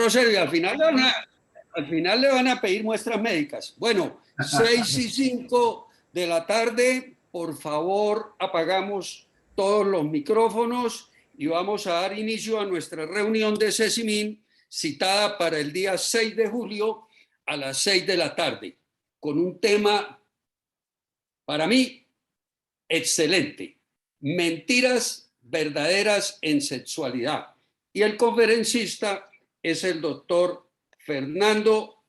Rosario, y al final le van a pedir muestras médicas. Bueno, 6:05 de la tarde, por favor, apagamos todos los micrófonos y vamos a dar inicio a nuestra reunión de CECIMIN, citada para el día 6 de julio a las 6 de la tarde, con un tema, para mí, excelente: mentiras verdaderas en sexualidad. Y el conferencista es el doctor Fernando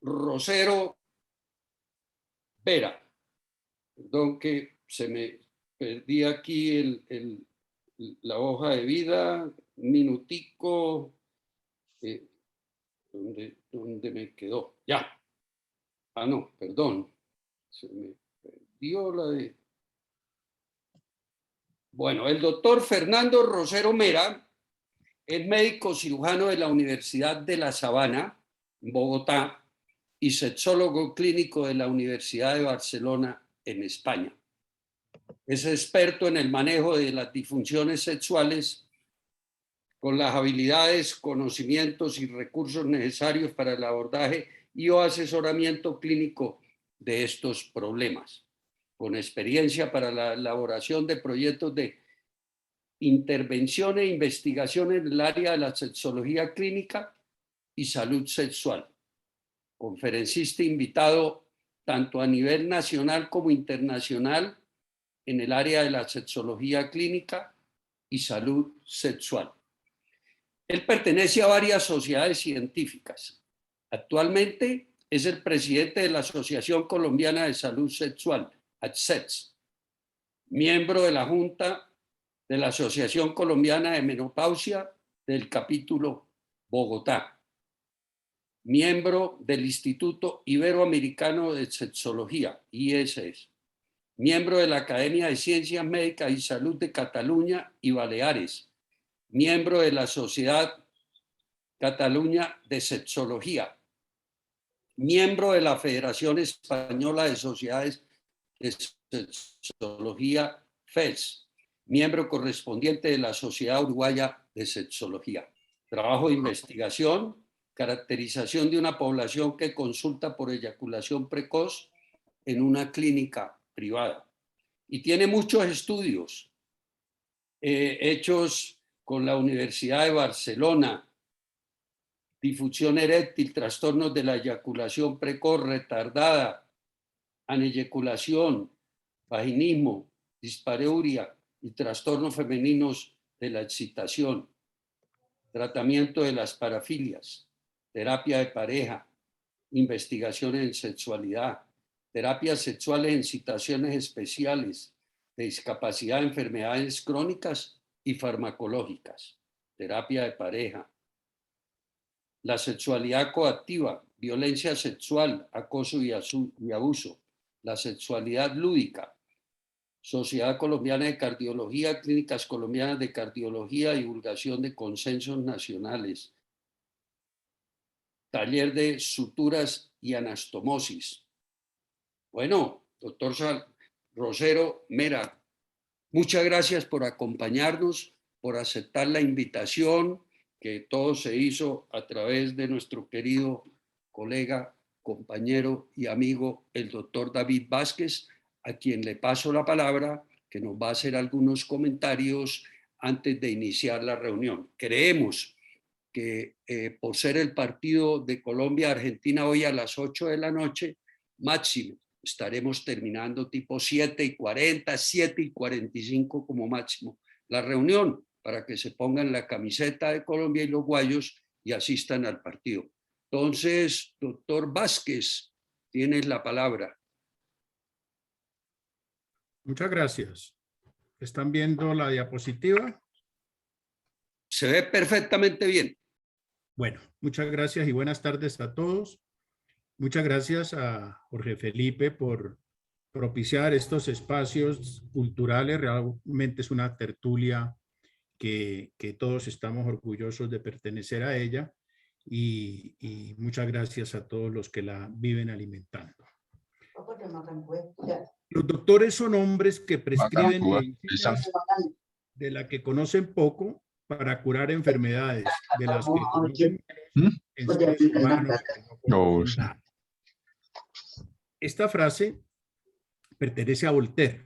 Rosero Vera. Perdón que se me perdí aquí la hoja de vida, un minutico, ¿dónde me quedó? Ya. Ah, no, perdón. Se me perdió la de... Bueno, el doctor Fernando Rosero Mera es médico cirujano de la Universidad de La Sabana, Bogotá, y sexólogo clínico de la Universidad de Barcelona, en España. Es experto en el manejo de las disfunciones sexuales con las habilidades, conocimientos y recursos necesarios para el abordaje y o asesoramiento clínico de estos problemas, con experiencia para la elaboración de proyectos de intervención e investigación en el área de la sexología clínica y salud sexual. Conferencista invitado tanto a nivel nacional como internacional en el área de la sexología clínica y salud sexual. Él pertenece a varias sociedades científicas. Actualmente es el presidente de la Asociación Colombiana de Salud Sexual, ACSES, miembro de la Junta de la Asociación Colombiana de Menopausia del capítulo Bogotá, miembro del Instituto Iberoamericano de Sexología, ISS, miembro de la Academia de Ciencias Médicas y Salud de Cataluña y Baleares, miembro de la Sociedad Cataluña de Sexología, miembro de la Federación Española de Sociedades de Sexología, FES, miembro correspondiente de la Sociedad Uruguaya de Sexología. Trabajo de investigación, caracterización de una población que consulta por eyaculación precoz en una clínica privada. Y tiene muchos estudios hechos con la Universidad de Barcelona: difusión eréctil, trastornos de la eyaculación precoz retardada, aneyaculación, vaginismo, dispareuria y trastornos femeninos de la excitación, tratamiento de las parafilias, terapia de pareja, investigaciones en sexualidad, terapias sexuales en situaciones especiales, de discapacidad, enfermedades crónicas y farmacológicas, terapia de pareja, la sexualidad coactiva, violencia sexual, acoso y abuso, la sexualidad lúdica, Sociedad Colombiana de Cardiología, Clínicas Colombianas de Cardiología, divulgación de consensos nacionales, taller de suturas y anastomosis. Bueno, doctor Rosero Mera, muchas gracias por acompañarnos, por aceptar la invitación que todo se hizo a través de nuestro querido colega, compañero y amigo, el doctor David Vázquez, a quien le paso la palabra, que nos va a hacer algunos comentarios antes de iniciar la reunión. Creemos que por ser el partido de Colombia-Argentina hoy a las 8 de la noche, máximo, estaremos terminando tipo 7:40, 7:45 como máximo la reunión, para que se pongan la camiseta de Colombia y los guayos y asistan al partido. Entonces, doctor Vázquez, tienes la palabra. Muchas gracias. ¿Están viendo la diapositiva? Se ve perfectamente bien. Bueno, muchas gracias y buenas tardes a todos. Muchas gracias a Jorge Felipe por propiciar estos espacios culturales. Realmente es una tertulia que todos estamos orgullosos de pertenecer a ella, y muchas gracias a todos los que la viven alimentando. Los doctores son hombres que prescriben medicinas de la que conocen poco para curar enfermedades de las que conocen en seres humanos que no conocen nada. Esta frase pertenece a Voltaire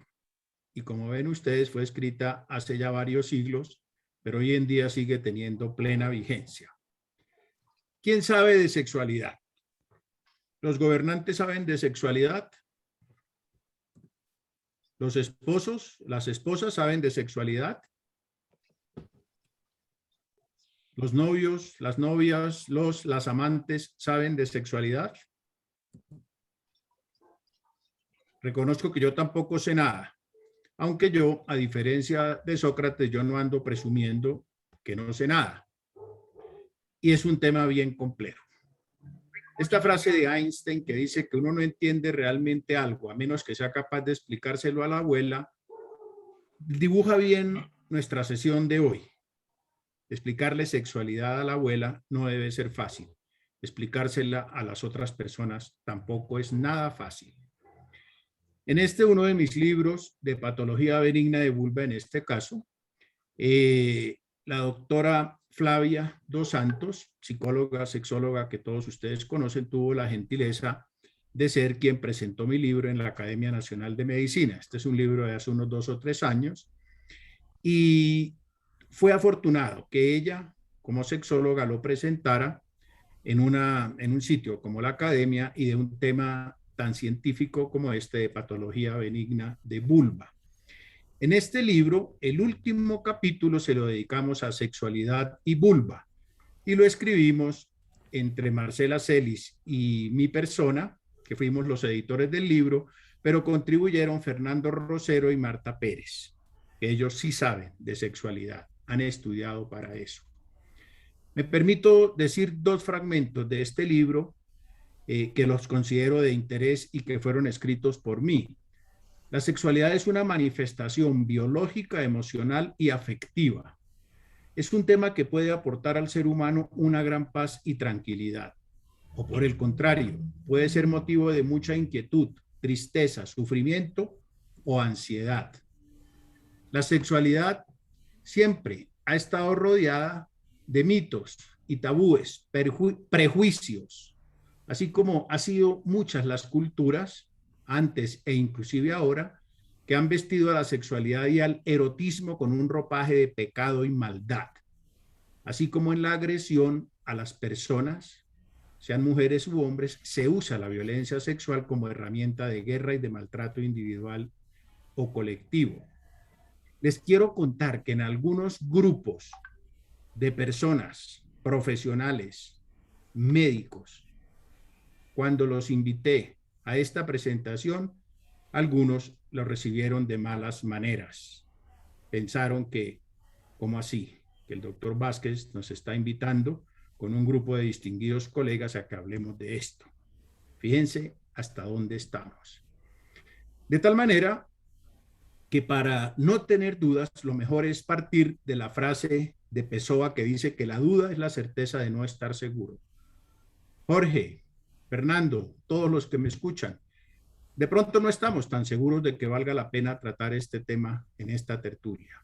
y, como ven ustedes, fue escrita hace ya varios siglos, pero hoy en día sigue teniendo plena vigencia. ¿Quién sabe de sexualidad? ¿Los gobernantes saben de sexualidad? ¿Los esposos, las esposas saben de sexualidad? ¿Los novios, las novias, las amantes saben de sexualidad? Reconozco que yo tampoco sé nada, aunque yo, a diferencia de Sócrates, yo no ando presumiendo que no sé nada. Y es un tema bien complejo. Esta frase de Einstein que dice que uno no entiende realmente algo a menos que sea capaz de explicárselo a la abuela, dibuja bien nuestra sesión de hoy. Explicarle sexualidad a la abuela no debe ser fácil. Explicársela a las otras personas tampoco es nada fácil. En uno de mis libros de patología benigna de vulva, en este caso, la doctora Flavia Dos Santos, psicóloga, sexóloga que todos ustedes conocen, tuvo la gentileza de ser quien presentó mi libro en la Academia Nacional de Medicina. Este es un libro de hace unos 2 o 3 años y fue afortunado que ella, como sexóloga, lo presentara en un sitio como la Academia y de un tema tan científico como este de patología benigna de vulva. En este libro, el último capítulo se lo dedicamos a sexualidad y vulva y lo escribimos entre Marcela Celis y mi persona, que fuimos los editores del libro, pero contribuyeron Fernando Rosero y Marta Pérez, que ellos sí saben de sexualidad, han estudiado para eso. Me permito decir 2 fragmentos de este libro que los considero de interés y que fueron escritos por mí. La sexualidad es una manifestación biológica, emocional y afectiva. Es un tema que puede aportar al ser humano una gran paz y tranquilidad. O por el contrario, puede ser motivo de mucha inquietud, tristeza, sufrimiento o ansiedad. La sexualidad siempre ha estado rodeada de mitos y tabúes, prejuicios, así como ha sido muchas las culturas antes e inclusive ahora, que han vestido a la sexualidad y al erotismo con un ropaje de pecado y maldad, así como en la agresión a las personas, sean mujeres u hombres, se usa la violencia sexual como herramienta de guerra y de maltrato individual o colectivo. Les quiero contar que en algunos grupos de personas, profesionales, médicos, cuando los invité a esta presentación, algunos lo recibieron de malas maneras. Pensaron que, ¿cómo así? Que el doctor Vázquez nos está invitando con un grupo de distinguidos colegas a que hablemos de esto. Fíjense hasta dónde estamos. De tal manera que para no tener dudas, lo mejor es partir de la frase de Pessoa que dice que la duda es la certeza de no estar seguro. Jorge, Fernando, todos los que me escuchan, de pronto no estamos tan seguros de que valga la pena tratar este tema en esta tertulia.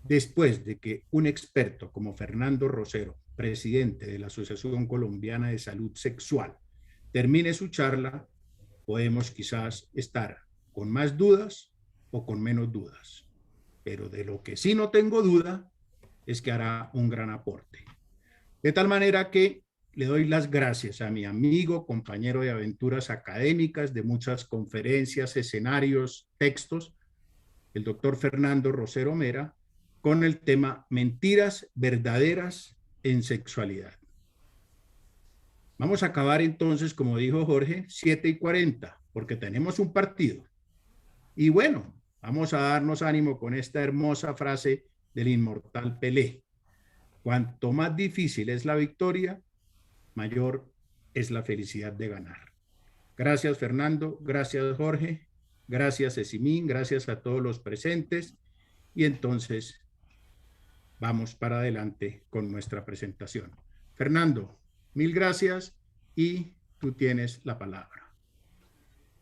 Después de que un experto como Fernando Rosero, presidente de la Asociación Colombiana de Salud Sexual, termine su charla, podemos quizás estar con más dudas o con menos dudas. Pero de lo que sí no tengo duda es que hará un gran aporte. De tal manera que le doy las gracias a mi amigo, compañero de aventuras académicas, de muchas conferencias, escenarios, textos, el doctor Fernando Rosero Mera, con el tema Mentiras verdaderas en sexualidad. Vamos a acabar entonces, como dijo Jorge, 7:40, porque tenemos un partido. Y bueno, vamos a darnos ánimo con esta hermosa frase del inmortal Pelé. Cuanto más difícil es la victoria, mayor es la felicidad de ganar. Gracias, Fernando. Gracias, Jorge. Gracias, Esimín. Gracias a todos los presentes. Y entonces vamos para adelante con nuestra presentación. Fernando, mil gracias y tú tienes la palabra.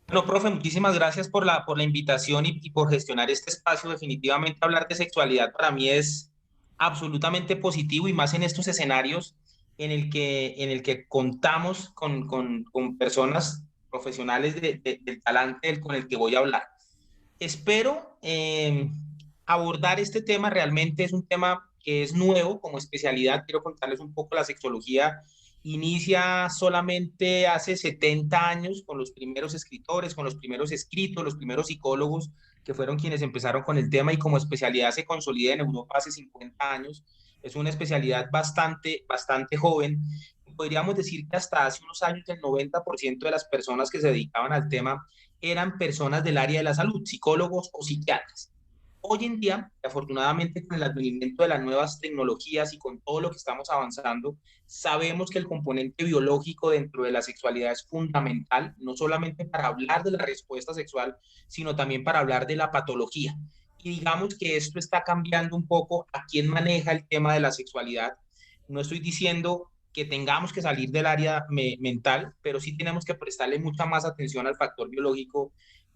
Bueno, profe, muchísimas gracias por la invitación y por gestionar este espacio. Definitivamente hablar de sexualidad para mí es absolutamente positivo y más en estos escenarios en el que contamos con personas profesionales del talante con el que voy a hablar. Espero abordar este tema. Realmente es un tema que es nuevo como especialidad. Quiero contarles un poco. La sexología inicia solamente hace 70 años con los primeros escritores, con los primeros escritos, los primeros psicólogos que fueron quienes empezaron con el tema, y como especialidad se consolida en Europa hace 50 años. Es una especialidad bastante joven. Podríamos decir que hasta hace unos años el 90% de las personas que se dedicaban al tema eran personas del área de la salud, psicólogos o psiquiatras. Hoy en día, afortunadamente, con el advenimiento de las nuevas tecnologías y con todo lo que estamos avanzando, sabemos que el componente biológico dentro de la sexualidad es fundamental, no solamente para hablar de la respuesta sexual, sino también para hablar de la patología. Y digamos que esto está cambiando un poco a quién maneja el tema de la sexualidad. No estoy diciendo que tengamos que salir del área mental, pero sí tenemos que prestarle mucha más atención al factor biológico.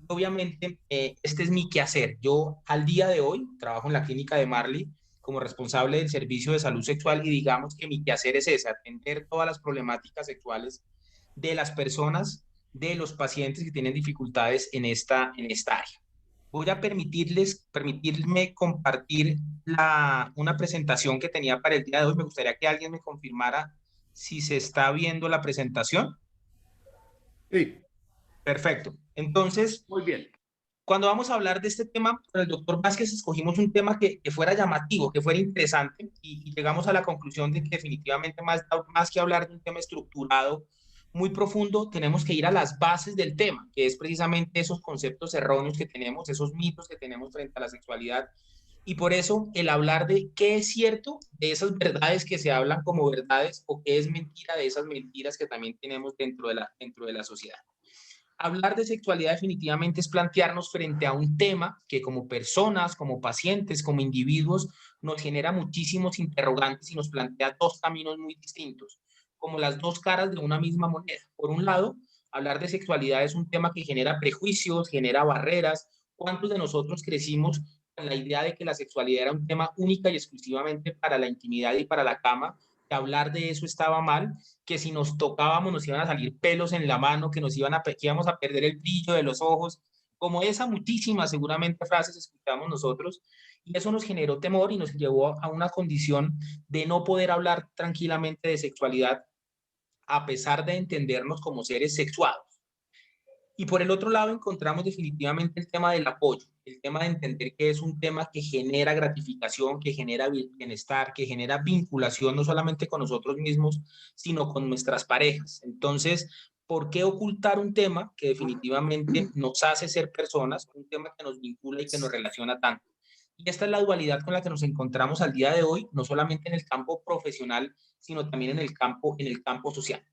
Obviamente, este es mi quehacer. Yo al día de hoy trabajo en la clínica de Marley como responsable del servicio de salud sexual, y digamos que mi quehacer es ese: atender todas las problemáticas sexuales de las personas, de los pacientes que tienen dificultades en esta área. Voy a permitirme compartir una presentación que tenía para el día de hoy. Me gustaría que alguien me confirmara si se está viendo la presentación. Sí. Perfecto. Entonces, Muy bien. cuando vamos a hablar de este tema, con el doctor Vázquez escogimos un tema que fuera llamativo, que fuera interesante, y llegamos a la conclusión de que definitivamente más que hablar de un tema estructurado, muy profundo, tenemos que ir a las bases del tema, que es precisamente esos conceptos erróneos que tenemos, esos mitos que tenemos frente a la sexualidad. Y por eso el hablar de qué es cierto, de esas verdades que se hablan como verdades, o qué es mentira, de esas mentiras que también tenemos dentro de la sociedad. Hablar de sexualidad definitivamente es plantearnos frente a un tema que como personas, como pacientes, como individuos, nos genera muchísimos interrogantes y nos plantea dos caminos muy distintos, como las dos caras de una misma moneda. Por un lado, hablar de sexualidad es un tema que genera prejuicios, genera barreras. ¿Cuántos de nosotros crecimos con la idea de que la sexualidad era un tema única y exclusivamente para la intimidad y para la cama? Que hablar de eso estaba mal, que si nos tocábamos nos iban a salir pelos en la mano, que que íbamos a perder el brillo de los ojos, como esa muchísimas seguramente frases escuchamos nosotros, y eso nos generó temor y nos llevó a una condición de no poder hablar tranquilamente de sexualidad, a pesar de entendernos como seres sexuados. Y por el otro lado encontramos definitivamente el tema del apoyo, el tema de entender que es un tema que genera gratificación, que genera bienestar, que genera vinculación no solamente con nosotros mismos, sino con nuestras parejas. Entonces, ¿por qué ocultar un tema que definitivamente nos hace ser personas, un tema que nos vincula y que nos relaciona tanto? Y esta es la dualidad con la que nos encontramos al día de hoy, no solamente en el campo profesional, sino también en el campo social.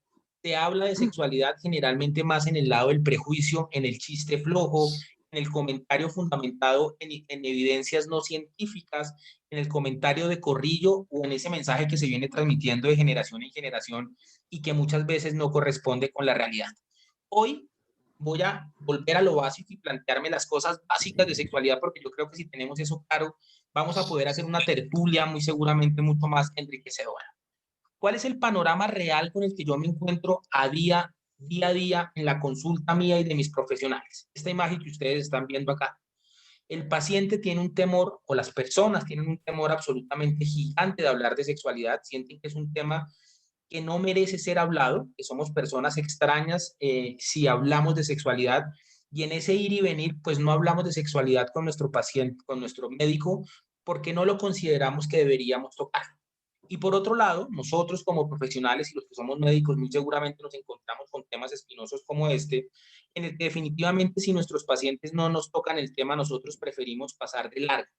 Se habla de sexualidad generalmente más en el lado del prejuicio, en el chiste flojo, en el comentario fundamentado en evidencias no científicas, en el comentario de corrillo o en ese mensaje que se viene transmitiendo de generación en generación y que muchas veces no corresponde con la realidad. Hoy voy a volver a lo básico y plantearme las cosas básicas de sexualidad, porque yo creo que si tenemos eso claro, vamos a poder hacer una tertulia muy seguramente mucho más enriquecedora. ¿Cuál es el panorama real con el que yo me encuentro día a día en la consulta mía y de mis profesionales? Esta imagen que ustedes están viendo acá. El paciente tiene un temor, o las personas tienen un temor absolutamente gigante de hablar de sexualidad, sienten que es un tema que no merece ser hablado, que somos personas extrañas si hablamos de sexualidad, y en ese ir y venir, pues no hablamos de sexualidad con nuestro paciente, con nuestro médico, porque no lo consideramos que deberíamos tocar. Y por otro lado, nosotros como profesionales y los que somos médicos muy seguramente nos encontramos con temas espinosos como este, en el que definitivamente si nuestros pacientes no nos tocan el tema, nosotros preferimos pasar de largo,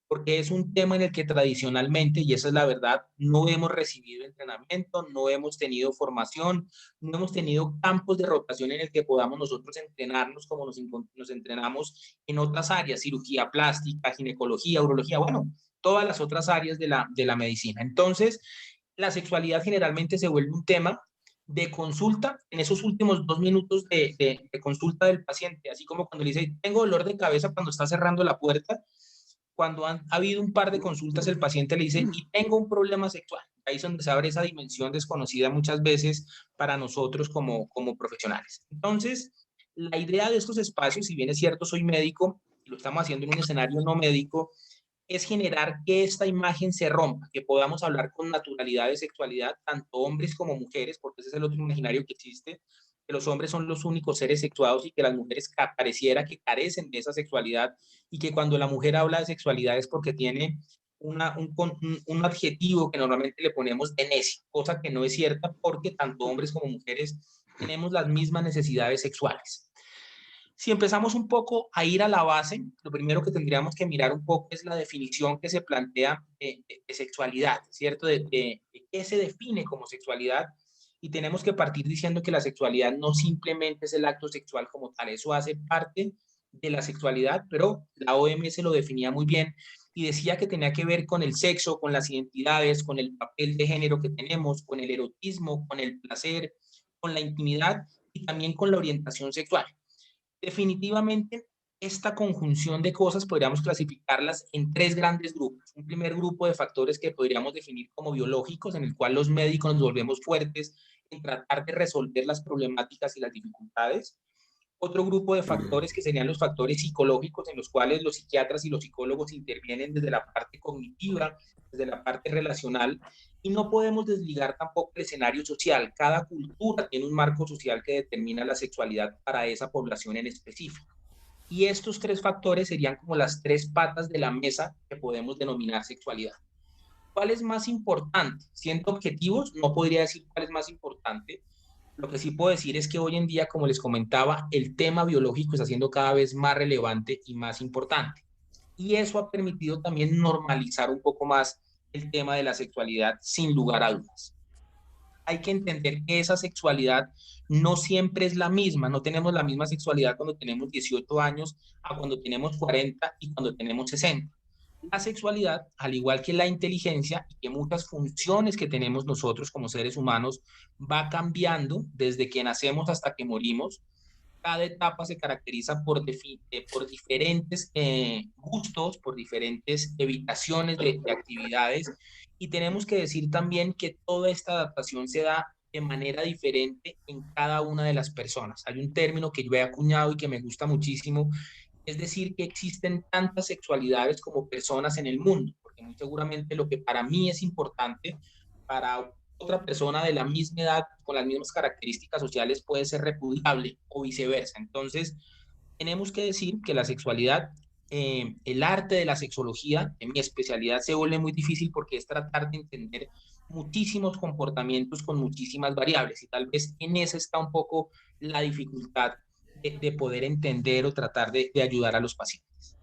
porque es un tema en el que tradicionalmente, y esa es la verdad, no hemos recibido entrenamiento, no hemos tenido formación, no hemos tenido campos de rotación en el que podamos nosotros entrenarnos como nos entrenamos en otras áreas: cirugía plástica, ginecología, urología, bueno, todas las otras áreas de la medicina. Entonces, la sexualidad generalmente se vuelve un tema de consulta en esos últimos 2 minutos de consulta del paciente, así como cuando le dice, tengo dolor de cabeza cuando está cerrando la puerta, cuando ha habido un par de consultas, el paciente le dice, y tengo un problema sexual. Ahí es donde se abre esa dimensión desconocida muchas veces para nosotros como profesionales. Entonces, la idea de estos espacios, si bien es cierto, soy médico, y lo estamos haciendo en un escenario no médico, es generar que esta imagen se rompa, que podamos hablar con naturalidad de sexualidad, tanto hombres como mujeres, porque ese es el otro imaginario que existe, que los hombres son los únicos seres sexuados y que las mujeres pareciera que carecen de esa sexualidad, y que cuando la mujer habla de sexualidad es porque tiene un adjetivo que normalmente le ponemos de necio, cosa que no es cierta, porque tanto hombres como mujeres tenemos las mismas necesidades sexuales. Si empezamos un poco a ir a la base, lo primero que tendríamos que mirar un poco es la definición que se plantea de sexualidad, ¿cierto? De qué se define como sexualidad. Y tenemos que partir diciendo que la sexualidad no simplemente es el acto sexual como tal, eso hace parte de la sexualidad, pero la OMS lo definía muy bien y decía que tenía que ver con el sexo, con las identidades, con el papel de género que tenemos, con el erotismo, con el placer, con la intimidad y también con la orientación sexual. Definitivamente, esta conjunción de cosas podríamos clasificarlas en tres grandes grupos. Un primer grupo de factores que podríamos definir como biológicos, en el cual los médicos nos volvemos fuertes en tratar de resolver las problemáticas y las dificultades. Otro grupo de factores que serían los factores psicológicos, en los cuales los psiquiatras y los psicólogos intervienen desde la parte cognitiva, desde la parte relacional, y no podemos desligar tampoco el escenario social. Cada cultura tiene un marco social que determina la sexualidad para esa población en específico. Y estos tres factores serían como las tres patas de la mesa que podemos denominar sexualidad. ¿Cuál es más importante? Siendo objetivos, no podría decir cuál es más importante. Lo que sí puedo decir es que hoy en día, como les comentaba, el tema biológico está siendo cada vez más relevante y más importante. Y eso ha permitido también normalizar un poco más el tema de la sexualidad, sin lugar a dudas. Hay que entender que esa sexualidad no siempre es la misma, no tenemos la misma sexualidad cuando tenemos 18 años a cuando tenemos 40 y cuando tenemos 60. La sexualidad, al igual que la inteligencia y que muchas funciones que tenemos nosotros como seres humanos, va cambiando desde que nacemos hasta que morimos. Cada etapa se caracteriza por diferentes gustos, por diferentes evitaciones de actividades, y tenemos que decir también que toda esta adaptación se da de manera diferente en cada una de las personas. Hay un término que yo he acuñado y que me gusta muchísimo, es decir, que existen tantas sexualidades como personas en el mundo, porque muy seguramente lo que para mí es importante, para otra persona de la misma edad, con las mismas características sociales, puede ser repudiable o viceversa. Entonces, tenemos que decir que la sexualidad, el arte de la sexología, en mi especialidad, se vuelve muy difícil porque es tratar de entender muchísimos comportamientos con muchísimas variables, y tal vez en esa está un poco la dificultad de poder entender o tratar de ayudar a los pacientes.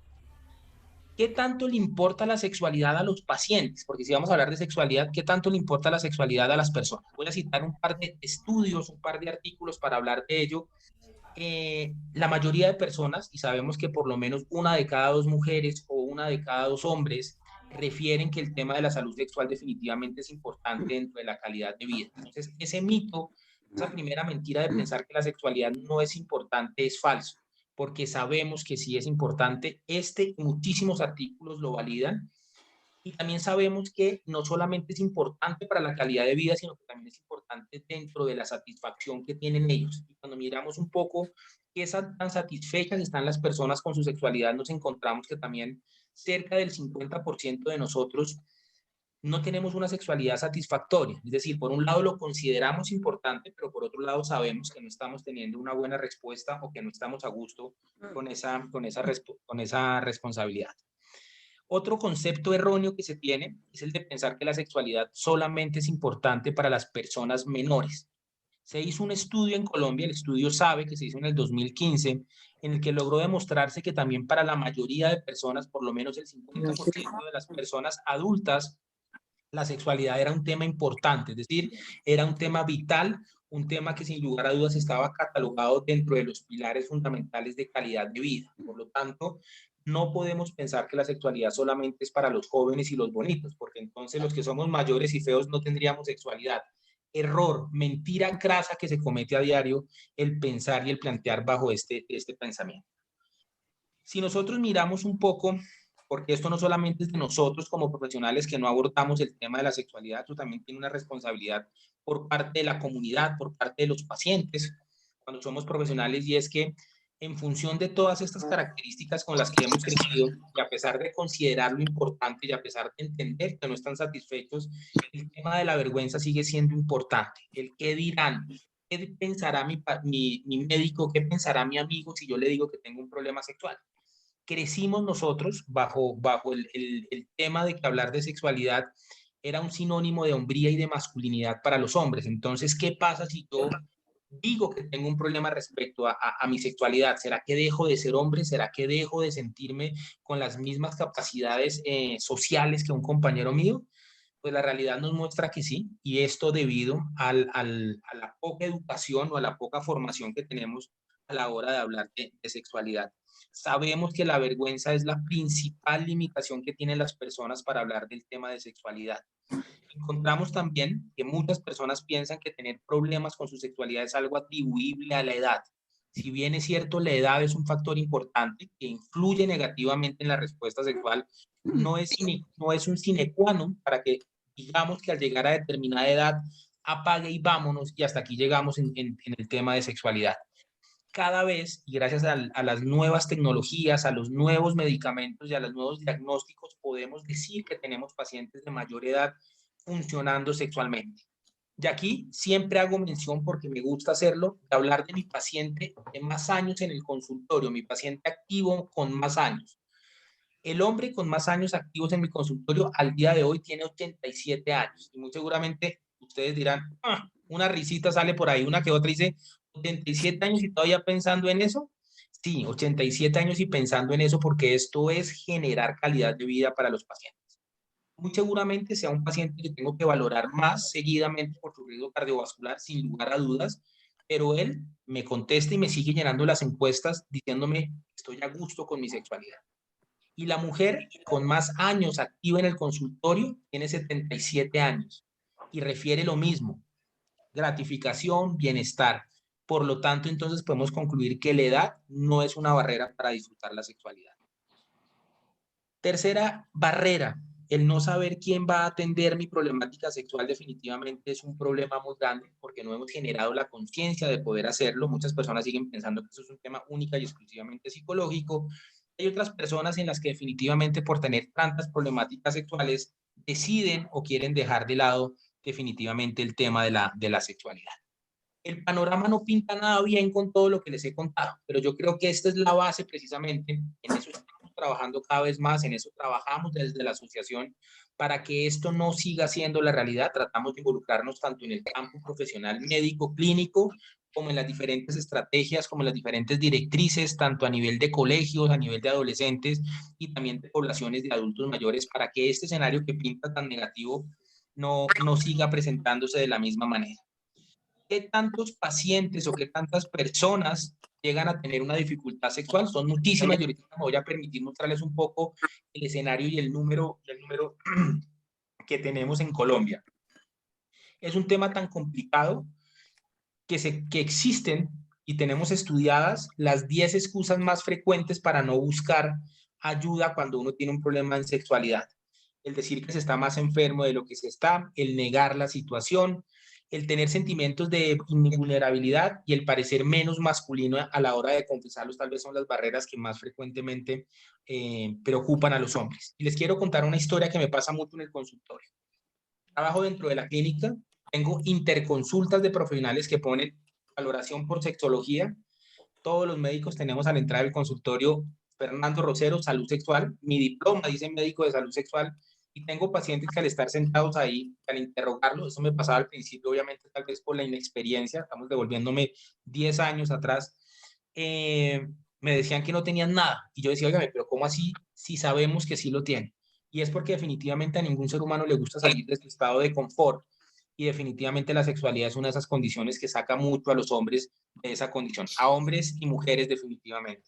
¿Qué tanto le importa la sexualidad a los pacientes? Porque si vamos a hablar de sexualidad, ¿qué tanto le importa la sexualidad a las personas? Voy a citar un par de estudios, un par de artículos para hablar de ello. La mayoría de personas, y sabemos que por lo menos una de cada dos mujeres o una de cada dos hombres, refieren que el tema de la salud sexual definitivamente es importante dentro de la calidad de vida. Entonces, ese mito, esa primera mentira de pensar que la sexualidad no es importante, es falso, porque sabemos que sí es importante. Muchísimos artículos lo validan, y también sabemos que no solamente es importante para la calidad de vida, sino que también es importante dentro de la satisfacción que tienen ellos. Y cuando miramos un poco qué tan satisfechas están las personas con su sexualidad, nos encontramos que también cerca del 50% de nosotros no tenemos una sexualidad satisfactoria. Es decir, por un lado lo consideramos importante, pero por otro lado sabemos que no estamos teniendo una buena respuesta o que no estamos a gusto con esa responsabilidad. Otro concepto erróneo que se tiene es el de pensar que la sexualidad solamente es importante para las personas menores. Se hizo un estudio en Colombia, el estudio SABE, que se hizo en el 2015, en el que logró demostrarse que también para la mayoría de personas, por lo menos el 50% de las personas adultas, la sexualidad era un tema importante, es decir, era un tema vital, un tema que sin lugar a dudas estaba catalogado dentro de los pilares fundamentales de calidad de vida. Por lo tanto, no podemos pensar que la sexualidad solamente es para los jóvenes y los bonitos, porque entonces los que somos mayores y feos no tendríamos sexualidad. Error, mentira crasa que se comete a diario el pensar y el plantear bajo este pensamiento. Si nosotros miramos un poco porque esto no solamente es de nosotros como profesionales que no abordamos el tema de la sexualidad, esto también tiene una responsabilidad por parte de la comunidad, por parte de los pacientes, cuando somos profesionales, y es que en función de todas estas características con las que hemos crecido, y a pesar de considerar lo importante y a pesar de entender que no están satisfechos, el tema de la vergüenza sigue siendo importante. El qué dirán, qué pensará mi médico, qué pensará mi amigo si yo le digo que tengo un problema sexual. Crecimos nosotros bajo el tema de que hablar de sexualidad era un sinónimo de hombría y de masculinidad para los hombres. Entonces, ¿qué pasa si yo digo que tengo un problema respecto a mi sexualidad? ¿Será que dejo de ser hombre? ¿Será que dejo de sentirme con las mismas capacidades sociales que un compañero mío? Pues la realidad nos muestra que sí, y esto debido a la poca educación o a la poca formación que tenemos a la hora de hablar de sexualidad. Sabemos que la vergüenza es la principal limitación que tienen las personas para hablar del tema de sexualidad. Encontramos también que muchas personas piensan que tener problemas con su sexualidad es algo atribuible a la edad. Si bien es cierto, la edad es un factor importante que influye negativamente en la respuesta sexual, no es un sine qua non para que digamos que al llegar a determinada edad apague y vámonos, y hasta aquí llegamos en el tema de sexualidad. Cada vez, y gracias a las nuevas tecnologías, a los nuevos medicamentos y a los nuevos diagnósticos, podemos decir que tenemos pacientes de mayor edad funcionando sexualmente. Y aquí siempre hago mención, porque me gusta hacerlo, de hablar de mi paciente de más años en el consultorio, mi paciente activo con más años. El hombre con más años activos en mi consultorio al día de hoy tiene 87 años. Y muy seguramente ustedes dirán, una risita sale por ahí, una que otra, dice, 87 años y todavía pensando en eso. Sí, 87 años y pensando en eso, porque esto es generar calidad de vida para los pacientes. Muy seguramente sea un paciente que tengo que valorar más seguidamente por su riesgo cardiovascular, sin lugar a dudas, pero él me contesta y me sigue llenando las encuestas diciéndome, estoy a gusto con mi sexualidad. Y la mujer con más años activa en el consultorio tiene 77 años y refiere lo mismo: gratificación, bienestar. Por lo tanto, entonces podemos concluir que la edad no es una barrera para disfrutar la sexualidad. Tercera barrera, el no saber quién va a atender mi problemática sexual definitivamente es un problema muy grande, porque no hemos generado la conciencia de poder hacerlo. Muchas personas siguen pensando que eso es un tema única y exclusivamente psicológico. Hay otras personas en las que definitivamente, por tener tantas problemáticas sexuales, deciden o quieren dejar de lado definitivamente el tema de la sexualidad. El panorama no pinta nada bien con todo lo que les he contado, pero yo creo que esta es la base precisamente. En eso estamos trabajando cada vez más, en eso trabajamos desde la asociación para que esto no siga siendo la realidad. Tratamos de involucrarnos tanto en el campo profesional médico, clínico, como en las diferentes estrategias, como en las diferentes directrices, tanto a nivel de colegios, a nivel de adolescentes y también de poblaciones de adultos mayores, para que este escenario que pinta tan negativo no siga presentándose de la misma manera. ¿Qué tantos pacientes o qué tantas personas llegan a tener una dificultad sexual? Son muchísimas, y ahorita me voy a permitir mostrarles un poco el escenario y el número que tenemos en Colombia. Es un tema tan complicado que existen, y tenemos estudiadas las 10 excusas más frecuentes para no buscar ayuda cuando uno tiene un problema en sexualidad. El decir que se está más enfermo de lo que se está, el negar la situación, el tener sentimientos de invulnerabilidad y el parecer menos masculino a la hora de confesarlos, tal vez son las barreras que más frecuentemente preocupan a los hombres. Y les quiero contar una historia que me pasa mucho en el consultorio. Trabajo dentro de la clínica, tengo interconsultas de profesionales que ponen valoración por sexología. Todos los médicos tenemos a la entrada del consultorio Fernando Rosero, salud sexual. Mi diploma dice médico de salud sexual, y tengo pacientes que al estar sentados ahí, al interrogarlo, eso me pasaba al principio, obviamente, tal vez por la inexperiencia, estamos devolviéndome 10 años atrás, me decían que no tenían nada. Y yo decía, oiga, pero ¿cómo así si sabemos que sí lo tienen? Y es porque definitivamente a ningún ser humano le gusta salir de su estado de confort, y definitivamente la sexualidad es una de esas condiciones que saca mucho a los hombres de esa condición, a hombres y mujeres definitivamente.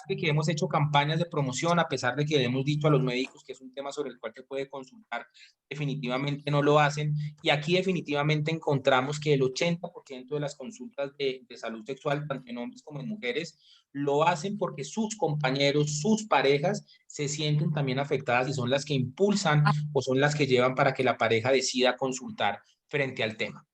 de que hemos hecho campañas de promoción, a pesar de que hemos dicho a los médicos que es un tema sobre el cual se puede consultar, definitivamente no lo hacen. Y aquí definitivamente encontramos que el 80% de las consultas de salud sexual, tanto en hombres como en mujeres, lo hacen porque sus compañeros, sus parejas, se sienten también afectadas y son las que impulsan o son las que llevan para que la pareja decida consultar frente al tema.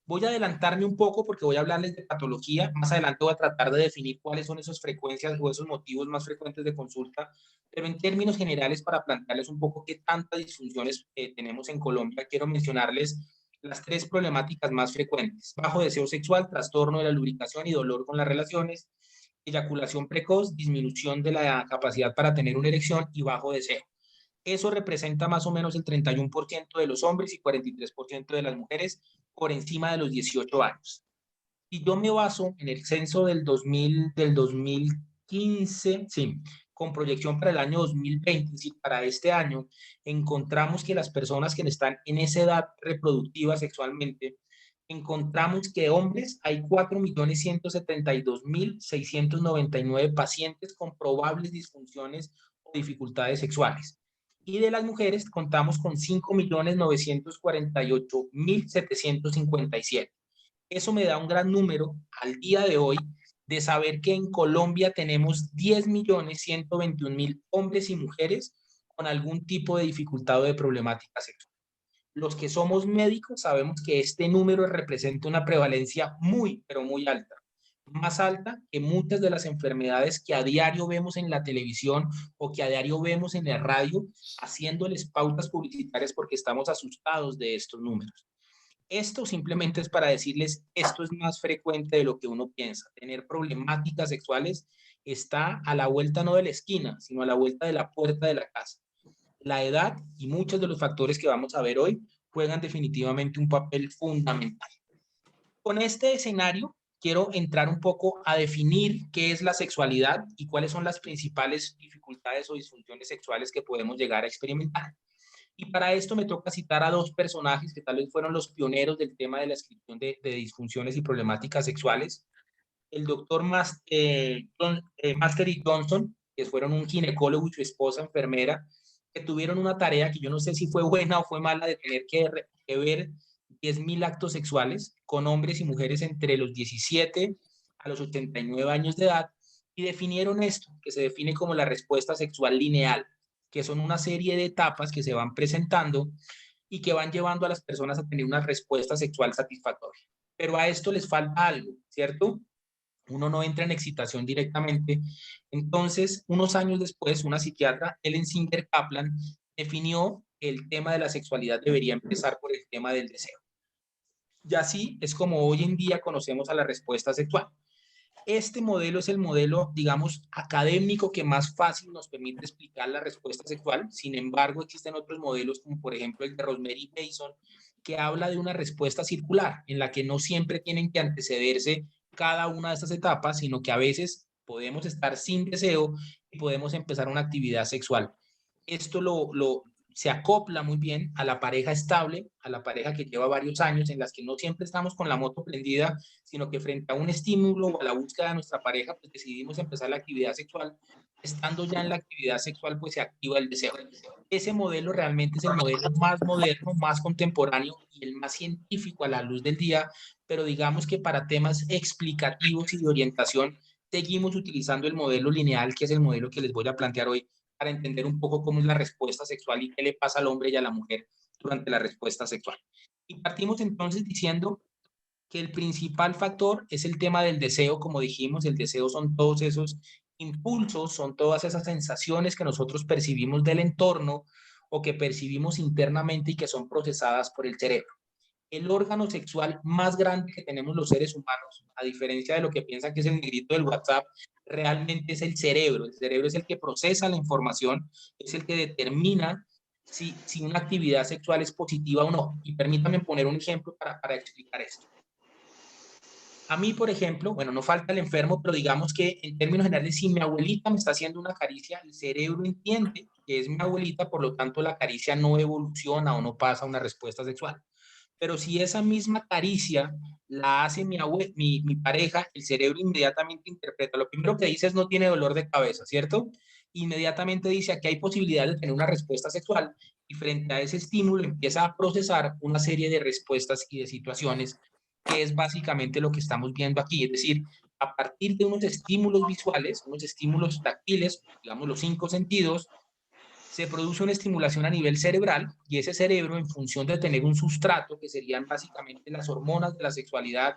Voy a adelantarme un poco porque voy a hablarles de patología. Más adelante voy a tratar de definir cuáles son esas frecuencias o esos motivos más frecuentes de consulta, pero en términos generales, para plantearles un poco qué tantas disfunciones tenemos en Colombia, quiero mencionarles las 3 problemáticas más frecuentes: bajo deseo sexual, trastorno de la lubricación y dolor con las relaciones, eyaculación precoz, disminución de la capacidad para tener una erección y bajo deseo. Eso representa más o menos el 31% de los hombres y 43% de las mujeres por encima de los 18 años. Y yo me baso en el censo del 2015, sí, con proyección para el año 2020, es decir, para este año, encontramos que las personas que están en esa edad reproductiva sexualmente, encontramos que hombres hay 4.172.699 pacientes con probables disfunciones o dificultades sexuales. Y de las mujeres contamos con 5.948.757. Eso me da un gran número al día de hoy de saber que en Colombia tenemos 10.121.000 hombres y mujeres con algún tipo de dificultad o de problemática sexual. Los que somos médicos sabemos que este número representa una prevalencia muy, pero muy alta, más alta que muchas de las enfermedades que a diario vemos en la televisión o que a diario vemos en la radio, haciéndoles pautas publicitarias porque estamos asustados de estos números. Esto simplemente es para decirles, esto es más frecuente de lo que uno piensa. Tener problemáticas sexuales está a la vuelta no de la esquina, sino a la vuelta de la puerta de la casa. La edad y muchos de los factores que vamos a ver hoy juegan definitivamente un papel fundamental. Con este escenario, quiero entrar un poco a definir qué es la sexualidad y cuáles son las principales dificultades o disfunciones sexuales que podemos llegar a experimentar. Y para esto me toca citar a 2 personajes que tal vez fueron los pioneros del tema de la descripción de disfunciones y problemáticas sexuales. El doctor Master y Johnson, que fueron un ginecólogo y su esposa enfermera, que tuvieron una tarea que yo no sé si fue buena o fue mala, de tener que ver 10.000 actos sexuales con hombres y mujeres entre los 17 a los 89 años de edad, y definieron esto, que se define como la respuesta sexual lineal, que son una serie de etapas que se van presentando y que van llevando a las personas a tener una respuesta sexual satisfactoria. Pero a esto les falta algo, ¿cierto? Uno no entra en excitación directamente. Entonces, unos años después, una psiquiatra, Ellen Singer Kaplan, definió que el tema de la sexualidad debería empezar por el tema del deseo. Y así es como hoy en día conocemos a la respuesta sexual. Este modelo es el modelo, digamos, académico que más fácil nos permite explicar la respuesta sexual. Sin embargo, existen otros modelos, como por ejemplo el de Rosemary Mason, que habla de una respuesta circular, en la que no siempre tienen que antecederse cada una de estas etapas, sino que a veces podemos estar sin deseo y podemos empezar una actividad sexual. Esto se acopla muy bien a la pareja estable, a la pareja que lleva varios años, en las que no siempre estamos con la moto prendida, sino que frente a un estímulo o a la búsqueda de nuestra pareja, pues decidimos empezar la actividad sexual. Estando ya en la actividad sexual, pues se activa el deseo. Ese modelo realmente es el modelo más moderno, más contemporáneo y el más científico a la luz del día, pero digamos que para temas explicativos y de orientación, seguimos utilizando el modelo lineal, que es el modelo que les voy a plantear hoy, para entender un poco cómo es la respuesta sexual y qué le pasa al hombre y a la mujer durante la respuesta sexual. Y partimos entonces diciendo que el principal factor es el tema del deseo. Como dijimos, el deseo son todos esos impulsos, son todas esas sensaciones que nosotros percibimos del entorno o que percibimos internamente y que son procesadas por el cerebro. El órgano sexual más grande que tenemos los seres humanos, a diferencia de lo que piensan que es el negrito del WhatsApp, realmente es el cerebro. El cerebro es el que procesa la información, es el que determina si una actividad sexual es positiva o no. Y permítanme poner un ejemplo para explicar esto. A mí, por ejemplo, bueno, no falta el enfermo, pero digamos que en términos generales, si mi abuelita me está haciendo una caricia, el cerebro entiende que es mi abuelita, por lo tanto la caricia no evoluciona o no pasa a una respuesta sexual. Pero si esa misma caricia la hace mi pareja, el cerebro inmediatamente interpreta. Lo primero que dice es no tiene dolor de cabeza, ¿cierto? Inmediatamente dice aquí hay posibilidad de tener una respuesta sexual y frente a ese estímulo empieza a procesar una serie de respuestas y de situaciones que es básicamente lo que estamos viendo aquí. Es decir, a partir de unos estímulos visuales, unos estímulos táctiles, digamos los 5 sentidos, se produce una estimulación a nivel cerebral y ese cerebro, en función de tener un sustrato, que serían básicamente las hormonas de la sexualidad,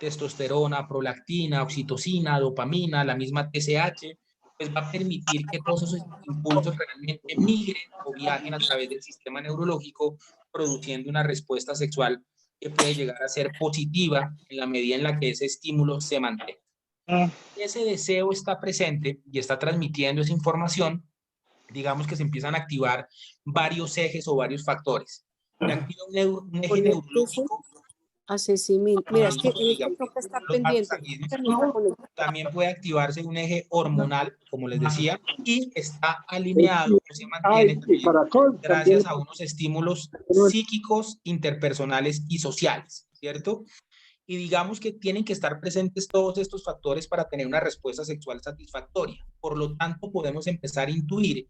testosterona, prolactina, oxitocina, dopamina, la misma TSH, pues va a permitir que todos esos impulsos realmente migren o viajen a través del sistema neurológico, produciendo una respuesta sexual que puede llegar a ser positiva en la medida en la que ese estímulo se mantenga. Ese deseo está presente y está transmitiendo esa información. Digamos que se empiezan a activar varios ejes o varios factores. Se activa un eje neurológico. Mira, es que él toca estar pendiente. También puede activarse un eje hormonal, como les decía, y está alineado o se mantiene gracias a unos estímulos psíquicos, interpersonales y sociales, ¿cierto? Y digamos que tienen que estar presentes todos estos factores para tener una respuesta sexual satisfactoria. Por lo tanto, podemos empezar a intuir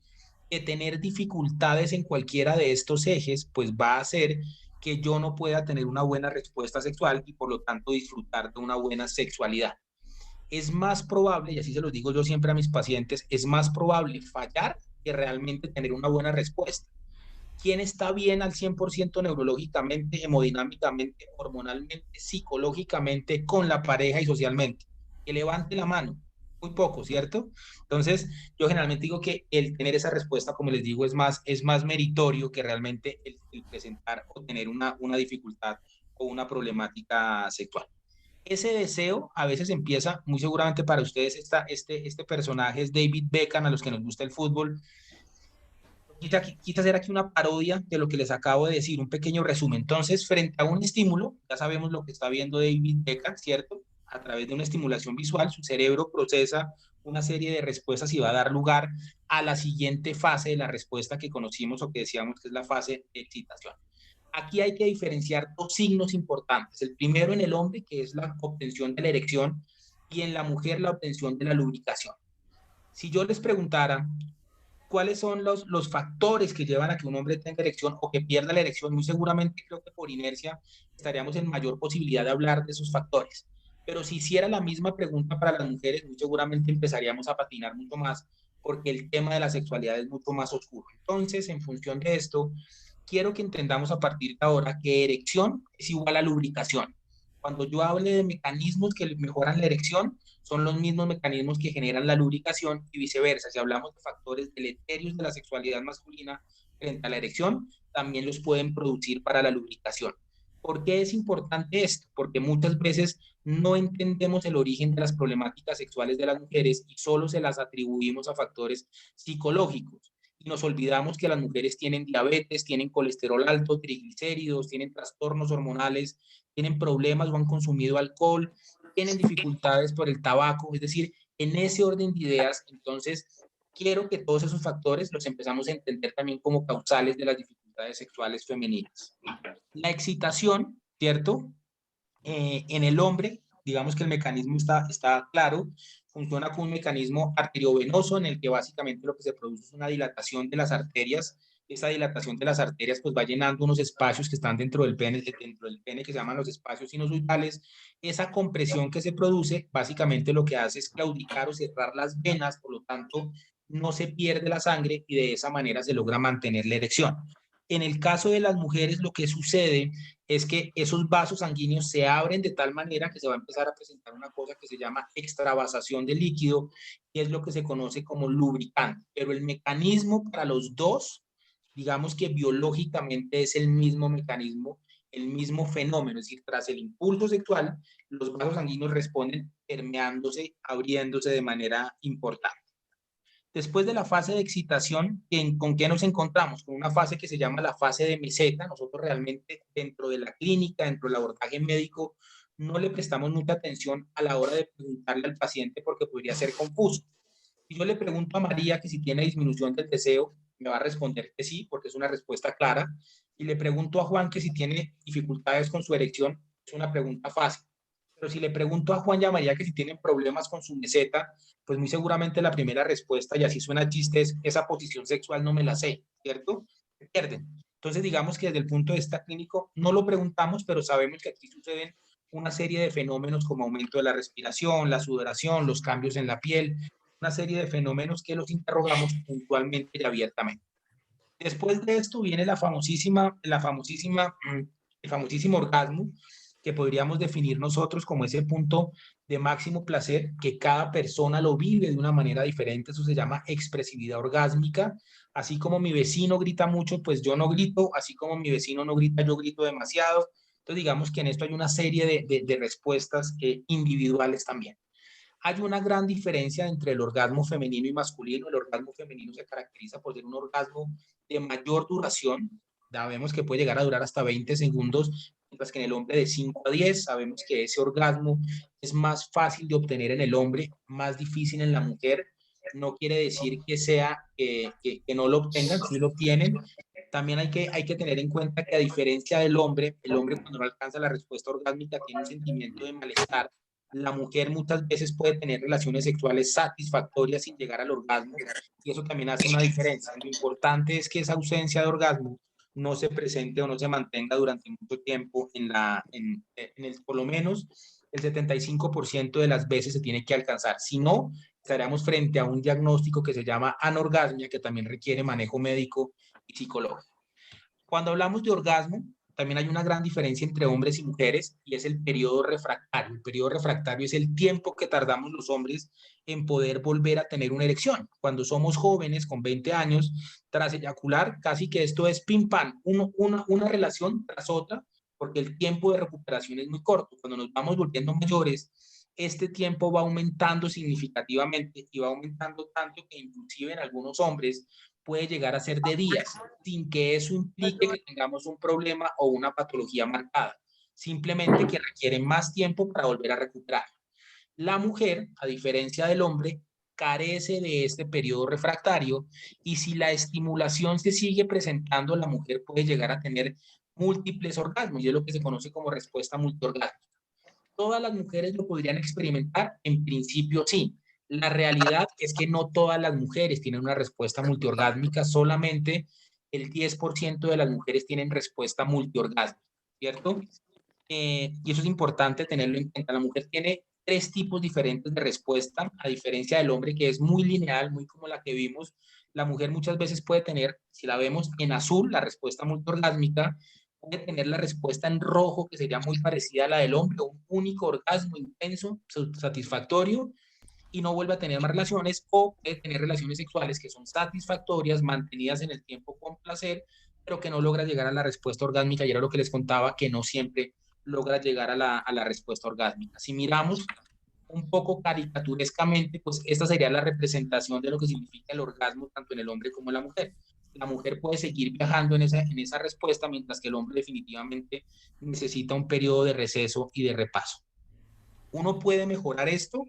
que tener dificultades en cualquiera de estos ejes, pues va a hacer que yo no pueda tener una buena respuesta sexual y por lo tanto disfrutar de una buena sexualidad. Es más probable, y así se los digo yo siempre a mis pacientes, es más probable fallar que realmente tener una buena respuesta. ¿Quién está bien al 100% neurológicamente, hemodinámicamente, hormonalmente, psicológicamente, con la pareja y socialmente? Que levante la mano. Muy poco, ¿cierto? Entonces, yo generalmente digo que el tener esa respuesta, como les digo, es más meritorio que realmente el presentar o tener una dificultad o una problemática sexual. Ese deseo a veces empieza, muy seguramente para ustedes, este personaje es David Beckham, a los que nos gusta el fútbol. Quise hacer aquí una parodia de lo que les acabo de decir, un pequeño resumen. Entonces, frente a un estímulo, ya sabemos lo que está viendo David Beckham, ¿cierto? A través de una estimulación visual, su cerebro procesa una serie de respuestas y va a dar lugar a la siguiente fase de la respuesta que conocimos o que decíamos que es la fase de excitación. Aquí hay que diferenciar dos signos importantes. El primero en el hombre, que es la obtención de la erección, y en la mujer la obtención de la lubricación. Si yo les preguntara cuáles son los factores que llevan a que un hombre tenga erección o que pierda la erección, muy seguramente creo que por inercia estaríamos en mayor posibilidad de hablar de esos factores. Pero si hiciera la misma pregunta para las mujeres, muy seguramente empezaríamos a patinar mucho más porque el tema de la sexualidad es mucho más oscuro. Entonces, en función de esto, quiero que entendamos a partir de ahora que erección es igual a lubricación. Cuando yo hable de mecanismos que mejoran la erección, son los mismos mecanismos que generan la lubricación y viceversa. Si hablamos de factores deleterios de la sexualidad masculina frente a la erección, también los pueden producir para la lubricación. ¿Por qué es importante esto? Porque muchas veces no entendemos el origen de las problemáticas sexuales de las mujeres y solo se las atribuimos a factores psicológicos. Y nos olvidamos que las mujeres tienen diabetes, tienen colesterol alto, triglicéridos, tienen trastornos hormonales, tienen problemas o han consumido alcohol, tienen dificultades por el tabaco, es decir, en ese orden de ideas, entonces quiero que todos esos factores los empezamos a entender también como causales de las dificultades sexuales femeninas. La excitación, ¿cierto? En el hombre, digamos que el mecanismo está claro, funciona como un mecanismo arteriovenoso en el que básicamente lo que se produce es una dilatación de las arterias. Esa dilatación de las arterias pues va llenando unos espacios que están dentro del pene que se llaman los espacios sinusoidales. Esa compresión que se produce básicamente lo que hace es claudicar o cerrar las venas, por lo tanto no se pierde la sangre y de esa manera se logra mantener la erección. En el caso de las mujeres lo que sucede es que esos vasos sanguíneos se abren de tal manera que se va a empezar a presentar una cosa que se llama extravasación de líquido, y es lo que se conoce como lubricante. Pero el mecanismo para los dos, digamos que biológicamente es el mismo mecanismo, el mismo fenómeno, es decir, tras el impulso sexual, los vasos sanguíneos responden permeándose, abriéndose de manera importante. Después de la fase de excitación, ¿con qué nos encontramos? Con una fase que se llama la fase de meseta. Nosotros realmente dentro de la clínica, dentro del abordaje médico, no le prestamos mucha atención a la hora de preguntarle al paciente porque podría ser confuso. Si yo le pregunto a María que si tiene disminución del deseo, me va a responder que sí, porque es una respuesta clara. Si le pregunto a Juan que si tiene dificultades con su erección, es una pregunta fácil. Pero si le pregunto a Juan y a María que si tienen problemas con su meseta, pues muy seguramente la primera respuesta, y así suena chiste, es esa posición sexual no me la sé, ¿cierto? Se pierden. Entonces, digamos que desde el punto de vista clínico no lo preguntamos, pero sabemos que aquí suceden una serie de fenómenos como aumento de la respiración, la sudoración, los cambios en la piel, una serie de fenómenos que los interrogamos puntualmente y abiertamente. Después de esto viene el famosísimo orgasmo, que podríamos definir nosotros como ese punto de máximo placer que cada persona lo vive de una manera diferente. Eso se llama expresividad orgásmica. Así como mi vecino grita mucho, pues yo no grito. Así como mi vecino no grita, yo grito demasiado. Entonces digamos que en esto hay una serie de respuestas individuales también. Hay una gran diferencia entre el orgasmo femenino y masculino. El orgasmo femenino se caracteriza por ser un orgasmo de mayor duración. Sabemos que puede llegar a durar hasta 20 segundos, mientras que en el hombre de 5 a 10 sabemos que ese orgasmo es más fácil de obtener en el hombre, más difícil en la mujer. No quiere decir que sea que no lo obtengan, sí lo tienen. También hay que tener en cuenta que a diferencia del hombre, el hombre cuando no alcanza la respuesta orgásmica tiene un sentimiento de malestar. La mujer muchas veces puede tener relaciones sexuales satisfactorias sin llegar al orgasmo, y eso también hace una diferencia. Lo importante es que esa ausencia de orgasmo no se presente o no se mantenga durante mucho tiempo por lo menos el 75% de las veces se tiene que alcanzar. Si no, estaremos frente a un diagnóstico que se llama anorgasmia, que también requiere manejo médico y psicológico. Cuando hablamos de orgasmo, también hay una gran diferencia entre hombres y mujeres, y es el periodo refractario. El periodo refractario es el tiempo que tardamos los hombres en poder volver a tener una erección. Cuando somos jóvenes, con 20 años, tras eyacular, casi que esto es pim pam, una relación tras otra, porque el tiempo de recuperación es muy corto. Cuando nos vamos volviendo mayores, este tiempo va aumentando significativamente, y va aumentando tanto que inclusive en algunos hombres puede llegar a ser de días, sin que eso implique que tengamos un problema o una patología marcada, simplemente que requiere más tiempo para volver a recuperar. La mujer, a diferencia del hombre, carece de este periodo refractario, y si la estimulación se sigue presentando, la mujer puede llegar a tener múltiples orgasmos, y es lo que se conoce como respuesta multiorgásmica. ¿Todas las mujeres lo podrían experimentar? En principio sí. La realidad es que no todas las mujeres tienen una respuesta multiorgásmica, solamente el 10% de las mujeres tienen respuesta multiorgásmica, ¿cierto? Y eso es importante tenerlo en cuenta. La mujer tiene 3 tipos diferentes de respuesta, a diferencia del hombre, que es muy lineal, muy como la que vimos. La mujer muchas veces puede tener, si la vemos en azul, la respuesta multiorgásmica, puede tener la respuesta en rojo, que sería muy parecida a la del hombre, un único orgasmo intenso, satisfactorio, y no vuelve a tener más relaciones, o puede tener relaciones sexuales que son satisfactorias, mantenidas en el tiempo con placer, pero que no logra llegar a la respuesta orgásmica, y era lo que les contaba, que no siempre logra llegar a la respuesta orgásmica. Si miramos un poco caricaturescamente, pues esta sería la representación de lo que significa el orgasmo tanto en el hombre como en la mujer. La mujer puede seguir viajando en esa respuesta, mientras que el hombre definitivamente necesita un periodo de receso y de repaso. ¿Uno puede mejorar esto?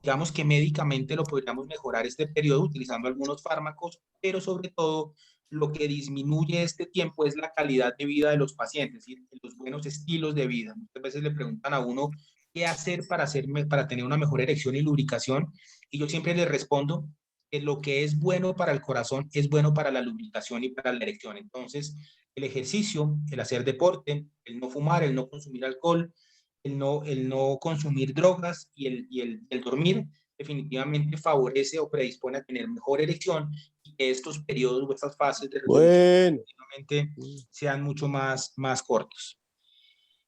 Digamos que médicamente lo podríamos mejorar este periodo utilizando algunos fármacos, pero sobre todo lo que disminuye este tiempo es la calidad de vida de los pacientes, ¿sí? Los buenos estilos de vida. Muchas veces le preguntan a uno qué hacer para tener una mejor erección y lubricación, y yo siempre les respondo que lo que es bueno para el corazón es bueno para la lubricación y para la erección. Entonces, el ejercicio, el hacer deporte, el no fumar, el no consumir alcohol, el no consumir drogas y el dormir definitivamente favorece o predispone a tener mejor erección, y que estos periodos o estas fases de Bueno, sean mucho más cortos.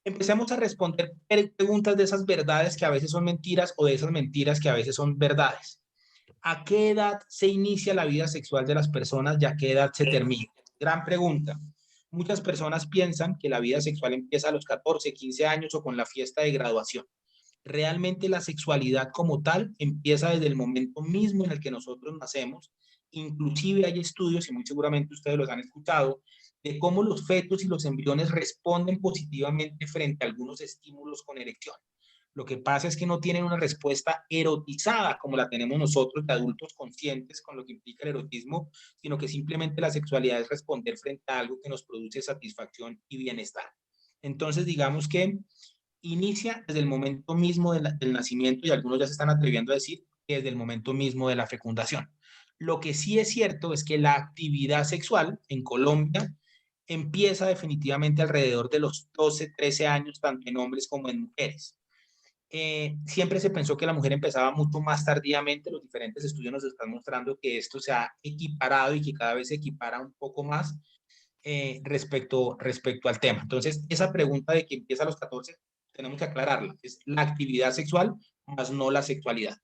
Empecemos a responder preguntas de esas verdades que a veces son mentiras, o de esas mentiras que a veces son verdades. ¿A qué edad se inicia la vida sexual de las personas y a qué edad se termina? Gran pregunta. Muchas personas piensan que la vida sexual empieza a los 14, 15 años o con la fiesta de graduación. Realmente la sexualidad como tal empieza desde el momento mismo en el que nosotros nacemos. Inclusive hay estudios, y muy seguramente ustedes los han escuchado, de cómo los fetos y los embriones responden positivamente frente a algunos estímulos con erección. Lo que pasa es que no tienen una respuesta erotizada como la tenemos nosotros de adultos conscientes con lo que implica el erotismo, sino que simplemente la sexualidad es responder frente a algo que nos produce satisfacción y bienestar. Entonces, digamos que inicia desde el momento mismo del nacimiento, y algunos ya se están atreviendo a decir que desde el momento mismo de la fecundación. Lo que sí es cierto es que la actividad sexual en Colombia empieza definitivamente alrededor de los 12, 13 años, tanto en hombres como en mujeres. Siempre se pensó que la mujer empezaba mucho más tardíamente. Los diferentes estudios nos están mostrando que esto se ha equiparado y que cada vez se equipara un poco más respecto al tema. Entonces, esa pregunta de que empieza a los 14, tenemos que aclararla. Es la actividad sexual, más no la sexualidad.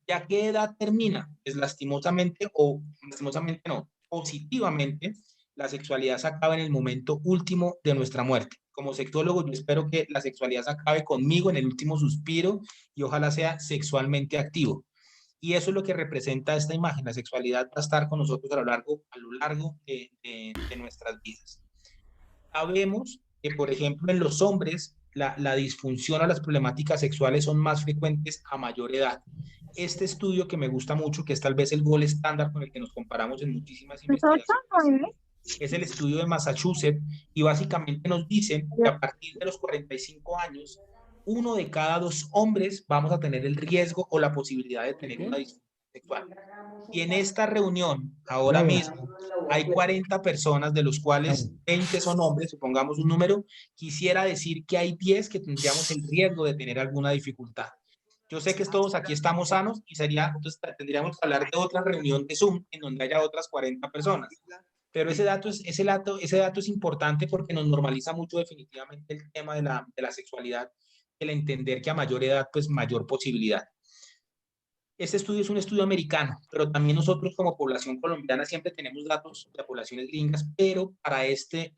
¿Ya qué edad termina? Pues lastimosamente, o lastimosamente no, positivamente, la sexualidad se acaba en el momento último de nuestra muerte. Como sexólogo, yo espero que la sexualidad se acabe conmigo en el último suspiro y ojalá sea sexualmente activo. Y eso es lo que representa esta imagen. La sexualidad va a estar con nosotros a lo largo de nuestras vidas. Sabemos que, por ejemplo, en los hombres, la disfunción o las problemáticas sexuales son más frecuentes a mayor edad. Este estudio que me gusta mucho, que es tal vez el gol estándar con el que nos comparamos en muchísimas investigaciones, es el estudio de Massachusetts, y básicamente nos dicen que a partir de los 45 años, 1 de cada 2 hombres vamos a tener el riesgo o la posibilidad de tener una disfunción sexual. Y en esta reunión, ahora mismo, hay 40 personas, de los cuales 20 son hombres, supongamos un número. Quisiera decir que hay 10 que tendríamos el riesgo de tener alguna dificultad. Yo sé que todos aquí estamos sanos y entonces tendríamos que hablar de otra reunión de Zoom en donde haya otras 40 personas. Pero ese dato es importante porque nos normaliza mucho definitivamente el tema de la sexualidad, el entender que a mayor edad, pues mayor posibilidad. Este estudio es un estudio americano, pero también nosotros como población colombiana siempre tenemos datos de poblaciones gringas, pero para este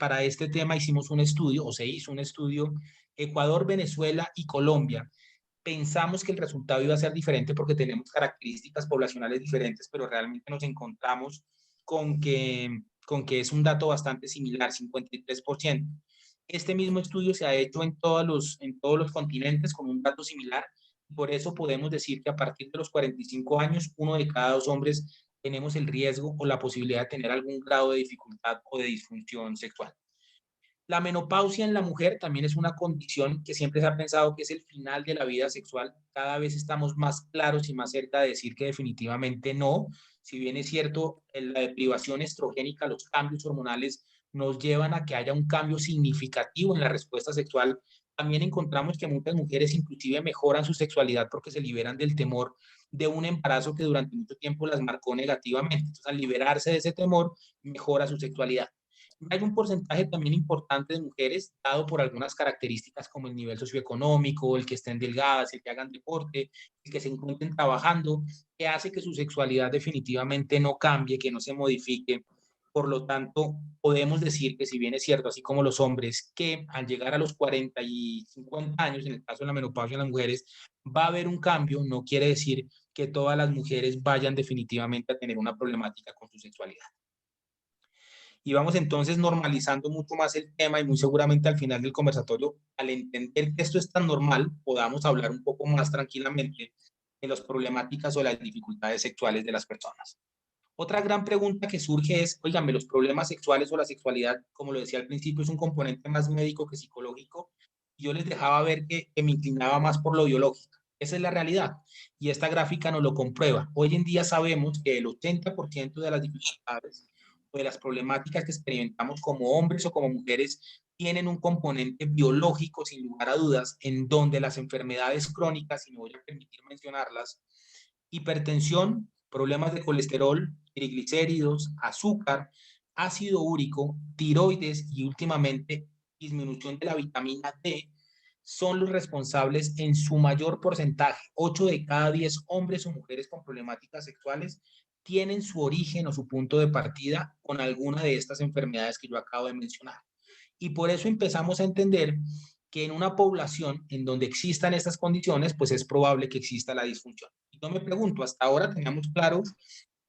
tema hicimos un estudio, o se hizo un estudio, Ecuador, Venezuela y Colombia. Pensamos que el resultado iba a ser diferente porque tenemos características poblacionales diferentes, pero realmente nos encontramos con que es un dato bastante similar, 53%. Este mismo estudio se ha hecho en todos los continentes con un dato similar. Por eso podemos decir que a partir de los 45 años, 1 de cada 2 hombres tenemos el riesgo o la posibilidad de tener algún grado de dificultad o de disfunción sexual. La menopausia en la mujer también es una condición que siempre se ha pensado que es el final de la vida sexual. Cada vez estamos más claros y más cerca de decir que definitivamente no. Si bien es cierto, la deprivación estrogénica, los cambios hormonales nos llevan a que haya un cambio significativo en la respuesta sexual, también encontramos que muchas mujeres inclusive mejoran su sexualidad porque se liberan del temor de un embarazo que durante mucho tiempo las marcó negativamente. Entonces, al liberarse de ese temor, mejora su sexualidad. Hay un porcentaje también importante de mujeres, dado por algunas características como el nivel socioeconómico, el que estén delgadas, el que hagan deporte, el que se encuentren trabajando, que hace que su sexualidad definitivamente no cambie, que no se modifique. Por lo tanto, podemos decir que si bien es cierto, así como los hombres, que al llegar a los 40 y 50 años, en el caso de la menopausia en las mujeres, va a haber un cambio, no quiere decir que todas las mujeres vayan definitivamente a tener una problemática con su sexualidad. Y vamos entonces normalizando mucho más el tema, y muy seguramente al final del conversatorio, al entender que esto es tan normal, podamos hablar un poco más tranquilamente de las problemáticas o las dificultades sexuales de las personas. Otra gran pregunta que surge es, oíganme, los problemas sexuales o la sexualidad, como lo decía al principio, es un componente más médico que psicológico. Yo les dejaba ver que me inclinaba más por lo biológico. Esa es la realidad. Y esta gráfica nos lo comprueba. Hoy en día sabemos que el 80% de las dificultades o de las problemáticas que experimentamos como hombres o como mujeres tienen un componente biológico, sin lugar a dudas, en donde las enfermedades crónicas, y me voy a permitir mencionarlas, hipertensión, problemas de colesterol, triglicéridos, azúcar, ácido úrico, tiroides y últimamente disminución de la vitamina D, son los responsables en su mayor porcentaje. 8 de cada 10 hombres o mujeres con problemáticas sexuales tienen su origen o su punto de partida con alguna de estas enfermedades que yo acabo de mencionar. Y por eso empezamos a entender que en una población en donde existan estas condiciones, pues es probable que exista la disfunción. Y yo me pregunto, hasta ahora teníamos claro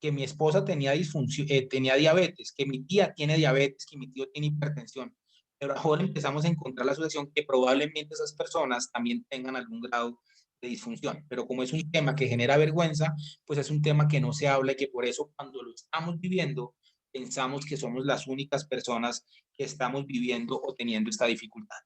que mi esposa tenía diabetes, que mi tía tiene diabetes, que mi tío tiene hipertensión, pero ahora empezamos a encontrar la asociación que probablemente esas personas también tengan algún grado de disfunción, pero como es un tema que genera vergüenza, pues es un tema que no se habla y que por eso cuando lo estamos viviendo, pensamos que somos las únicas personas que estamos viviendo o teniendo esta dificultad.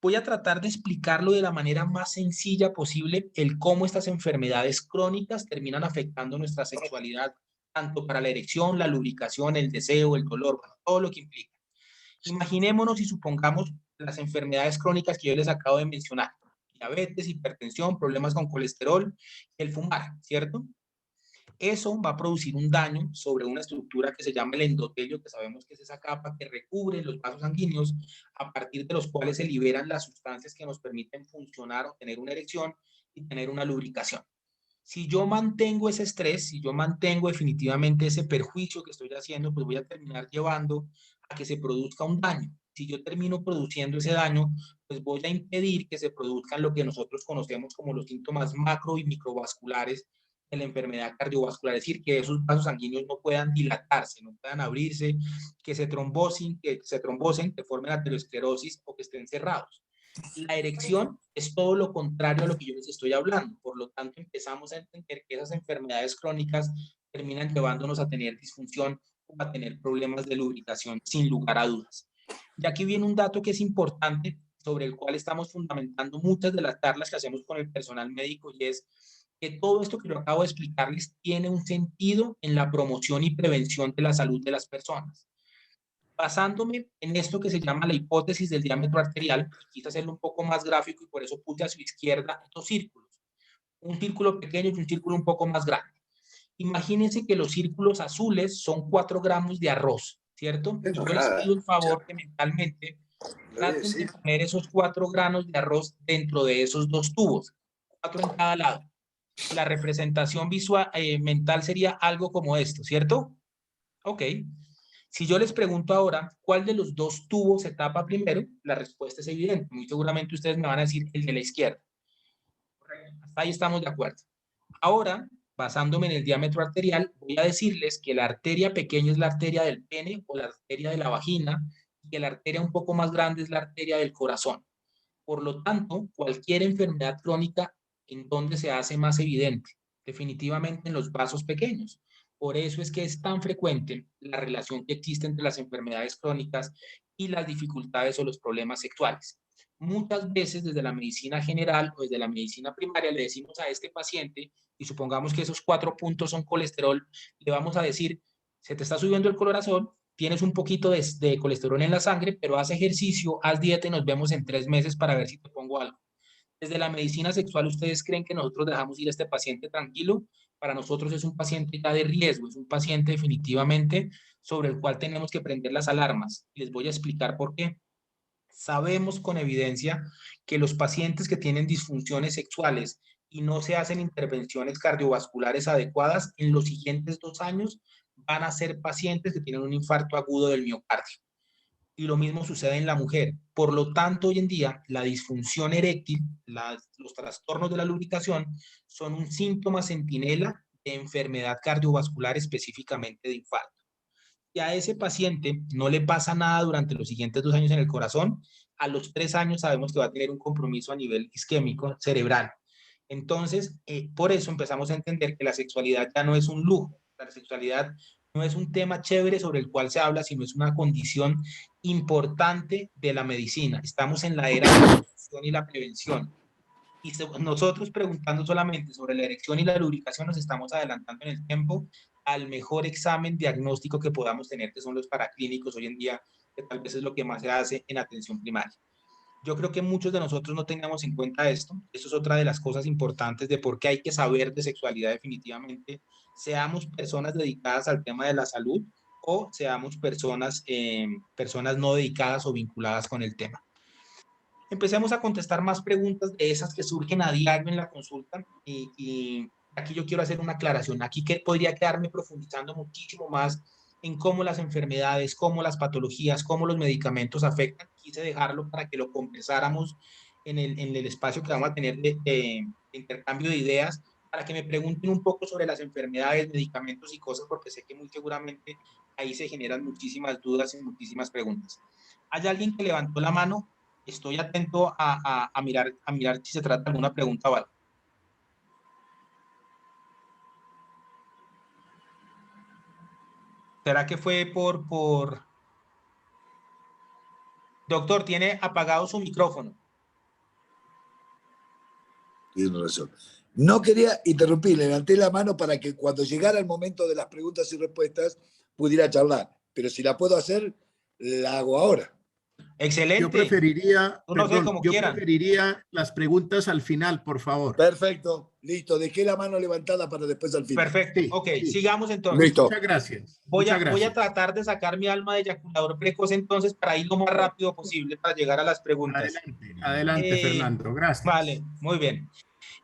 Voy a tratar de explicarlo de la manera más sencilla posible, el cómo estas enfermedades crónicas terminan afectando nuestra sexualidad, tanto para la erección, la lubricación, el deseo, el dolor, bueno, todo lo que implica. Imaginémonos y supongamos las enfermedades crónicas que yo les acabo de mencionar: diabetes, hipertensión, problemas con colesterol, el fumar, ¿cierto? Eso va a producir un daño sobre una estructura que se llama el endotelio, que sabemos que es esa capa que recubre los vasos sanguíneos, a partir de los cuales se liberan las sustancias que nos permiten funcionar o tener una erección y tener una lubricación. Si yo mantengo ese estrés, si yo mantengo definitivamente ese perjuicio que estoy haciendo, pues voy a terminar llevando a que se produzca un daño. Si yo termino produciendo ese daño, pues voy a impedir que se produzcan lo que nosotros conocemos como los síntomas macro y microvasculares de la enfermedad cardiovascular, es decir, que esos vasos sanguíneos no puedan dilatarse, no puedan abrirse, que se trombosen, que formen aterosclerosis o que estén cerrados. La erección es todo lo contrario a lo que yo les estoy hablando. Por lo tanto, empezamos a entender que esas enfermedades crónicas terminan llevándonos a tener disfunción o a tener problemas de lubricación, sin lugar a dudas. Y aquí viene un dato que es importante, sobre el cual estamos fundamentando muchas de las charlas que hacemos con el personal médico, y es que todo esto que yo acabo de explicarles tiene un sentido en la promoción y prevención de la salud de las personas. Basándome en esto que se llama la hipótesis del diámetro arterial, quise hacerlo un poco más gráfico y por eso puse a su izquierda dos círculos, un círculo pequeño y un círculo un poco más grande. Imagínense que los círculos azules son 4 gramos de arroz, ¿cierto? Y yo les pido el favor que mentalmente traten de poner esos 4 granos de arroz dentro de esos dos tubos, 4 en cada lado. La representación visual, mental sería algo como esto, ¿cierto? Ok. Si yo les pregunto ahora, ¿cuál de los dos tubos se tapa primero? La respuesta es evidente. Muy seguramente ustedes me van a decir el de la izquierda. Hasta ahí estamos de acuerdo. Ahora, basándome en el diámetro arterial, voy a decirles que la arteria pequeña es la arteria del pene o la arteria de la vagina, y que la arteria un poco más grande es la arteria del corazón. Por lo tanto, cualquier enfermedad crónica, ¿en dónde se hace más evidente? Definitivamente en los vasos pequeños. Por eso es que es tan frecuente la relación que existe entre las enfermedades crónicas y las dificultades o los problemas sexuales. Muchas veces desde la medicina general o desde la medicina primaria le decimos a este paciente, y supongamos que esos 4 puntos son colesterol, le vamos a decir: se te está subiendo el corazón, tienes un poquito de colesterol en la sangre, pero haz ejercicio, haz dieta y nos vemos en 3 meses para ver si te pongo algo. Desde la medicina sexual, ¿ustedes creen que nosotros dejamos ir a este paciente tranquilo? Para nosotros es un paciente ya de riesgo, es un paciente definitivamente sobre el cual tenemos que prender las alarmas. Y les voy a explicar por qué. Sabemos con evidencia que los pacientes que tienen disfunciones sexuales y no se hacen intervenciones cardiovasculares adecuadas, en los siguientes 2 años van a ser pacientes que tienen un infarto agudo del miocardio. Y lo mismo sucede en la mujer. Por lo tanto, hoy en día, la disfunción eréctil, los trastornos de la lubricación, son un síntoma centinela de enfermedad cardiovascular, específicamente de infarto. Si a ese paciente no le pasa nada durante los siguientes 2 años en el corazón, a los 3 años sabemos que va a tener un compromiso a nivel isquémico cerebral. Entonces, por eso empezamos a entender que la sexualidad ya no es un lujo, la sexualidad no es un tema chévere sobre el cual se habla, sino es una condición importante de la medicina. Estamos en la era de la prevención y la prevención. Y nosotros preguntando solamente sobre la erección y la lubricación nos estamos adelantando en el tiempo al mejor examen diagnóstico que podamos tener, que son los paraclínicos hoy en día, que tal vez es lo que más se hace en atención primaria. Yo creo que muchos de nosotros no tengamos en cuenta esto. Esto es otra de las cosas importantes de por qué hay que saber de sexualidad definitivamente. Seamos personas dedicadas al tema de la salud o seamos personas no dedicadas o vinculadas con el tema. Empecemos a contestar más preguntas de esas que surgen a diario en la consulta, y aquí yo quiero hacer una aclaración. Aquí que podría quedarme profundizando muchísimo más en cómo las enfermedades, cómo las patologías, cómo los medicamentos afectan. Quise dejarlo para que lo conversáramos en el espacio que vamos a tener de intercambio de ideas, para que me pregunten un poco sobre las enfermedades, medicamentos y cosas, porque sé que muy seguramente ahí se generan muchísimas dudas y muchísimas preguntas. ¿Hay alguien que levantó la mano? Estoy atento a mirar si se trata de alguna pregunta o algo. ¿Será que fue por... Doctor, tiene apagado su micrófono. Tiene razón. No quería interrumpir, levanté la mano para que cuando llegara el momento de las preguntas y respuestas pudiera charlar. Pero si la puedo hacer, la hago ahora. Excelente. Yo preferiría, No sé, perdón, como yo quieran. preferiría las preguntas al final, por favor. Perfecto, listo. Dejé la mano levantada para después al final. Perfecto. Sí, Ok, sí. sigamos entonces. Listo. Muchas gracias. Voy Muchas a gracias. tratar de sacar mi alma de eyaculador precoz entonces para ir lo más rápido posible para llegar a las preguntas. Adelante, Fernando. Gracias. Vale, muy bien.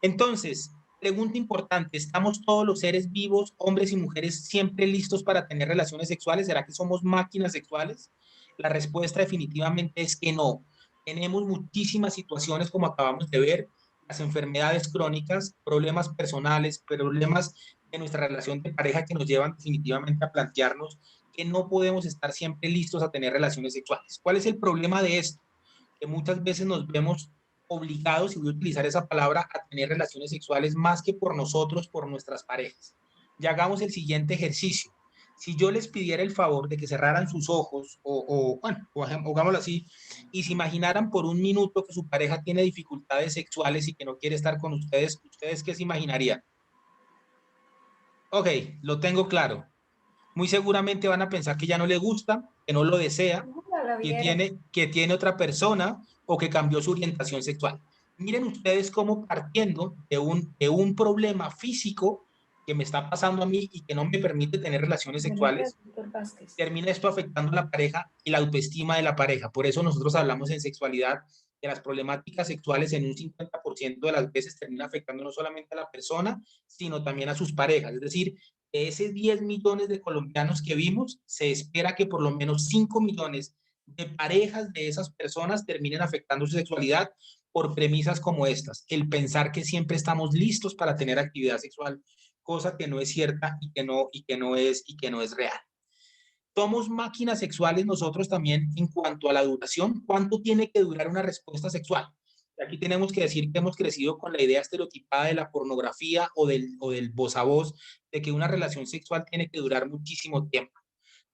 Entonces, pregunta importante, ¿estamos todos los seres vivos, hombres y mujeres, siempre listos para tener relaciones sexuales? ¿Será que somos máquinas sexuales? La respuesta definitivamente es que no. Tenemos muchísimas situaciones como acabamos de ver, las enfermedades crónicas, problemas personales, problemas de nuestra relación de pareja que nos llevan definitivamente a plantearnos que no podemos estar siempre listos a tener relaciones sexuales. ¿Cuál es el problema de esto? Que muchas veces nos vemos obligados, y voy a utilizar esa palabra, a tener relaciones sexuales más que por nosotros, por nuestras parejas. Y hagamos el siguiente ejercicio. Si yo les pidiera el favor de que cerraran sus ojos, bueno, hagámoslo así, y se imaginaran por un minuto que su pareja tiene dificultades sexuales y que no quiere estar con ustedes, ¿ustedes qué se imaginarían? Ok, lo tengo claro. Muy seguramente van a pensar que ya no le gusta, que no lo desea, que tiene otra persona o que cambió su orientación sexual. Miren ustedes cómo partiendo de un problema físico que me está pasando a mí y que no me permite tener relaciones sexuales, termina esto afectando a la pareja y la autoestima de la pareja. Por eso nosotros hablamos en sexualidad que las problemáticas sexuales en un 50% de las veces termina afectando no solamente a la persona, sino también a sus parejas. Es decir, de esos 10 millones de colombianos que vimos, se espera que por lo menos 5 millones de parejas de esas personas terminen afectando su sexualidad por premisas como estas. El pensar que siempre estamos listos para tener actividad sexual, cosa que no es cierta y que no es real. Somos máquinas sexuales nosotros también en cuanto a la duración. ¿Cuánto tiene que durar una respuesta sexual? Aquí tenemos que decir que hemos crecido con la idea estereotipada de la pornografía o del voz a voz, de que una relación sexual tiene que durar muchísimo tiempo.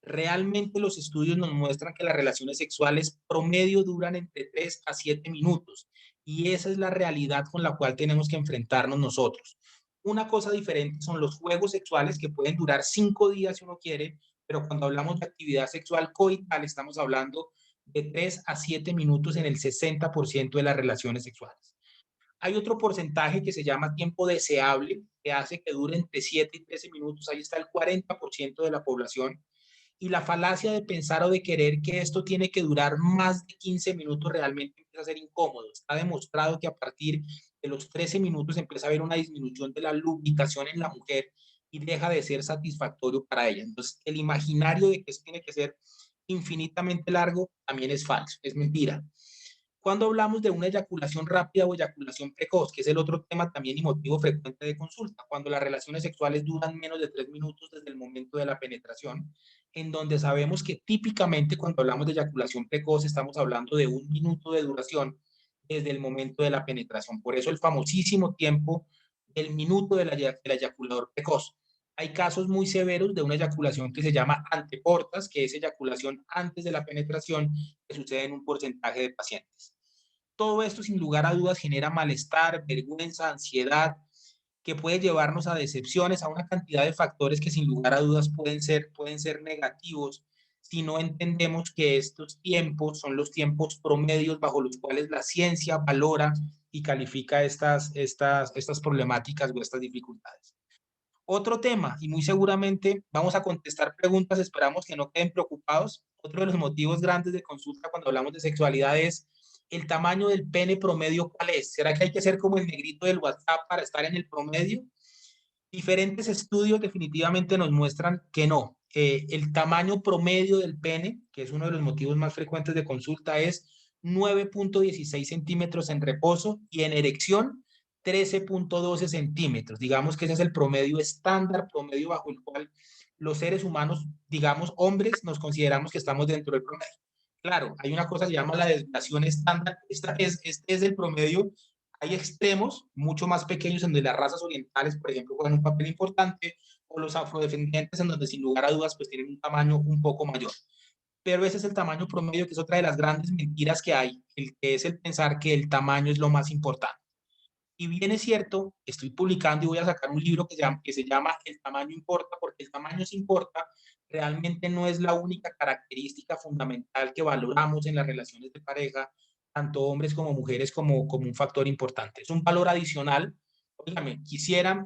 Realmente los estudios nos muestran que las relaciones sexuales promedio duran entre 3 a 7 minutos y esa es la realidad con la cual tenemos que enfrentarnos nosotros. Una cosa diferente son los juegos sexuales que pueden durar 5 días si uno quiere, pero cuando hablamos de actividad sexual coital estamos hablando de 3 a 7 minutos en el 60% de las relaciones sexuales. Hay otro porcentaje que se llama tiempo deseable, que hace que dure entre 7 y 13 minutos. Ahí está el 40% de la población. Y la falacia de pensar o de querer que esto tiene que durar más de 15 minutos realmente empieza a ser incómodo. Está demostrado que a partir de los 13 minutos empieza a haber una disminución de la lubricación en la mujer y deja de ser satisfactorio para ella. Entonces, el imaginario de que esto tiene que ser infinitamente largo también es falso, es mentira. Cuando hablamos de una eyaculación rápida o eyaculación precoz, que es el otro tema también y motivo frecuente de consulta, cuando las relaciones sexuales duran menos de 3 minutos desde el momento de la penetración, en donde sabemos que típicamente cuando hablamos de eyaculación precoz estamos hablando de 1 minuto de duración desde el momento de la penetración. Por eso el famosísimo tiempo del minuto del eyaculador precoz. Hay casos muy severos de una eyaculación que se llama anteportas, que es eyaculación antes de la penetración, que sucede en un porcentaje de pacientes. Todo esto, sin lugar a dudas, genera malestar, vergüenza, ansiedad, que puede llevarnos a decepciones, a una cantidad de factores que sin lugar a dudas pueden ser negativos si no entendemos que estos tiempos son los tiempos promedios bajo los cuales la ciencia valora y califica estas problemáticas o estas dificultades. Otro tema, y muy seguramente vamos a contestar preguntas, esperamos que no queden preocupados. Otro de los motivos grandes de consulta cuando hablamos de sexualidad es el tamaño del pene promedio, ¿cuál es? ¿Será que hay que ser como el negrito del WhatsApp para estar en el promedio? Diferentes estudios definitivamente nos muestran que no. El tamaño promedio del pene, que es uno de los motivos más frecuentes de consulta, es 9.16 centímetros en reposo y en erección 13.12 centímetros. Digamos que ese es el promedio estándar, promedio bajo el cual los seres humanos, digamos hombres, nos consideramos que estamos dentro del promedio. Claro, hay una cosa que se llama la desviación estándar. Este es el promedio. Hay extremos mucho más pequeños en donde las razas orientales, por ejemplo, juegan un papel importante, o los afrodescendientes en donde sin lugar a dudas pues tienen un tamaño un poco mayor. Pero ese es el tamaño promedio, que es otra de las grandes mentiras que hay, el que es el pensar que el tamaño es lo más importante. Y bien es cierto, estoy publicando y voy a sacar un libro que se llama El tamaño importa, porque el tamaño sí importa, realmente no es la única característica fundamental que valoramos en las relaciones de pareja, tanto hombres como mujeres, como un factor importante. Es un valor adicional. Óigame,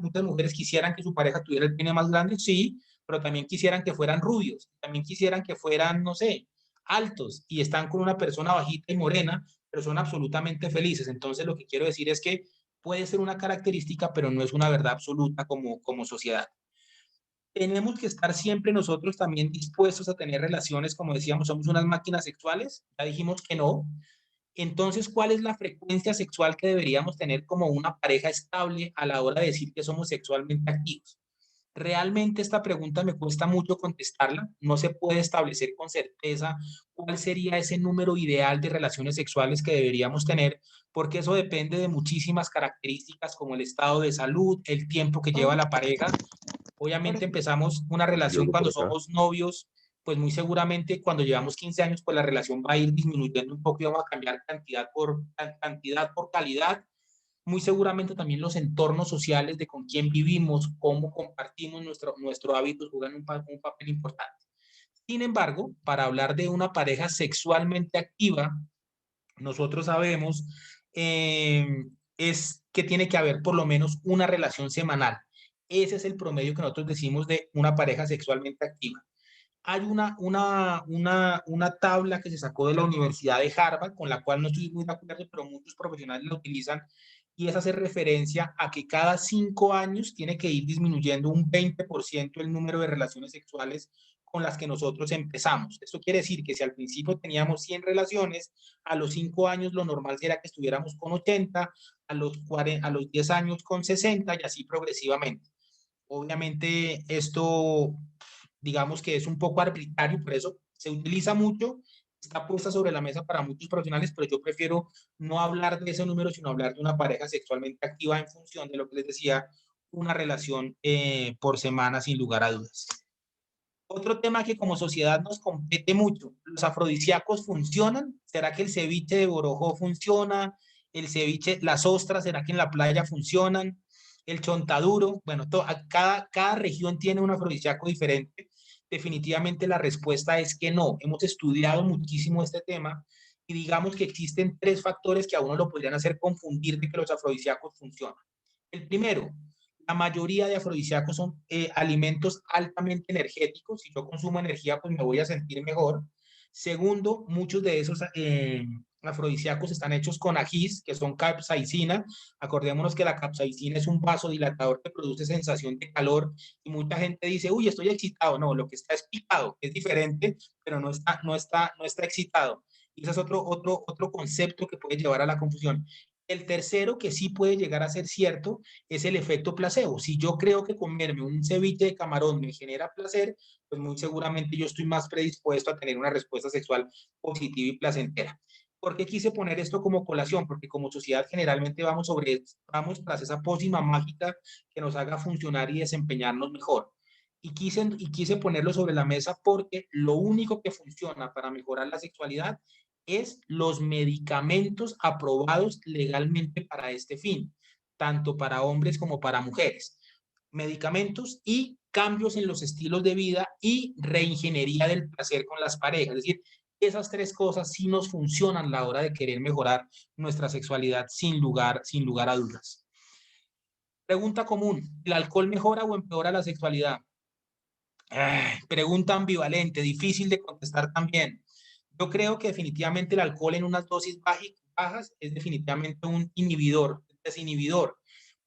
muchas mujeres quisieran que su pareja tuviera el pene más grande, sí, pero también quisieran que fueran rubios, también quisieran que fueran, no sé, altos, y están con una persona bajita y morena, pero son absolutamente felices. Entonces, lo que quiero decir es que puede ser una característica, pero no es una verdad absoluta como sociedad. Tenemos que estar siempre nosotros también dispuestos a tener relaciones, como decíamos, somos unas máquinas sexuales, ya dijimos que no. Entonces, ¿cuál es la frecuencia sexual que deberíamos tener como una pareja estable a la hora de decir que somos sexualmente activos? Realmente esta pregunta me cuesta mucho contestarla. No se puede establecer con certeza cuál sería ese número ideal de relaciones sexuales que deberíamos tener, porque eso depende de muchísimas características como el estado de salud, el tiempo que lleva la pareja. Obviamente empezamos una relación cuando somos novios, pues muy seguramente cuando llevamos 15 años, pues la relación va a ir disminuyendo un poco y vamos a cambiar cantidad por calidad. Muy seguramente también los entornos sociales de con quién vivimos, cómo compartimos nuestro hábito juegan un papel importante. Sin embargo, para hablar de una pareja sexualmente activa, nosotros sabemos es que tiene que haber por lo menos una relación semanal. Ese es el promedio que nosotros decimos de una pareja sexualmente activa. Hay una tabla que se sacó de la Universidad de Harvard, con la cual no estoy muy de acuerdo, pero muchos profesionales la utilizan, y es hacer referencia a que cada 5 años tiene que ir disminuyendo un 20% el número de relaciones sexuales con las que nosotros empezamos. Esto quiere decir que si al principio teníamos 100 relaciones, a los 5 años lo normal será que estuviéramos con 80, a los 10 años con 60 y así progresivamente. Obviamente esto, digamos que es un poco arbitrario, por eso se utiliza mucho, está puesta sobre la mesa para muchos profesionales, pero yo prefiero no hablar de ese número, sino hablar de una pareja sexualmente activa en función de lo que les decía, una relación por semana sin lugar a dudas. Otro tema que como sociedad nos compete mucho, ¿los afrodisíacos funcionan? ¿Será que el ceviche de Borojó funciona? ¿El ceviche, las ostras, será que en la playa funcionan? ¿El chontaduro? Bueno, cada región tiene un afrodisíaco diferente. Definitivamente la respuesta es que no. Hemos estudiado muchísimo este tema y digamos que existen 3 factores que a uno lo podrían hacer confundir de que los afrodisíacos funcionan. El primero, la mayoría de afrodisíacos son alimentos altamente energéticos. Si yo consumo energía, pues me voy a sentir mejor. Segundo, muchos de esos afrodisíacos están hechos con ajís, que son capsaicina. Acordémonos que la capsaicina es un vasodilatador que produce sensación de calor y mucha gente dice, uy, estoy excitado. No, lo que está es picado, es diferente, pero no está excitado. Y ese es otro concepto que puede llevar a la confusión. El tercero, que sí puede llegar a ser cierto, es el efecto placebo. Si yo creo que comerme un ceviche de camarón me genera placer, pues muy seguramente yo estoy más predispuesto a tener una respuesta sexual positiva y placentera. ¿Por qué quise poner esto como colación? Porque como sociedad generalmente vamos tras esa pócima mágica que nos haga funcionar y desempeñarnos mejor. Y quise ponerlo sobre la mesa porque lo único que funciona para mejorar la sexualidad es los medicamentos aprobados legalmente para este fin, tanto para hombres como para mujeres. Medicamentos y cambios en los estilos de vida y reingeniería del placer con las parejas. Es decir, esas 3 cosas sí nos funcionan a la hora de querer mejorar nuestra sexualidad sin lugar a dudas. Pregunta común, ¿el alcohol mejora o empeora la sexualidad? Pregunta ambivalente, difícil de contestar también. Yo creo que definitivamente el alcohol en unas dosis bajas es definitivamente un desinhibidor.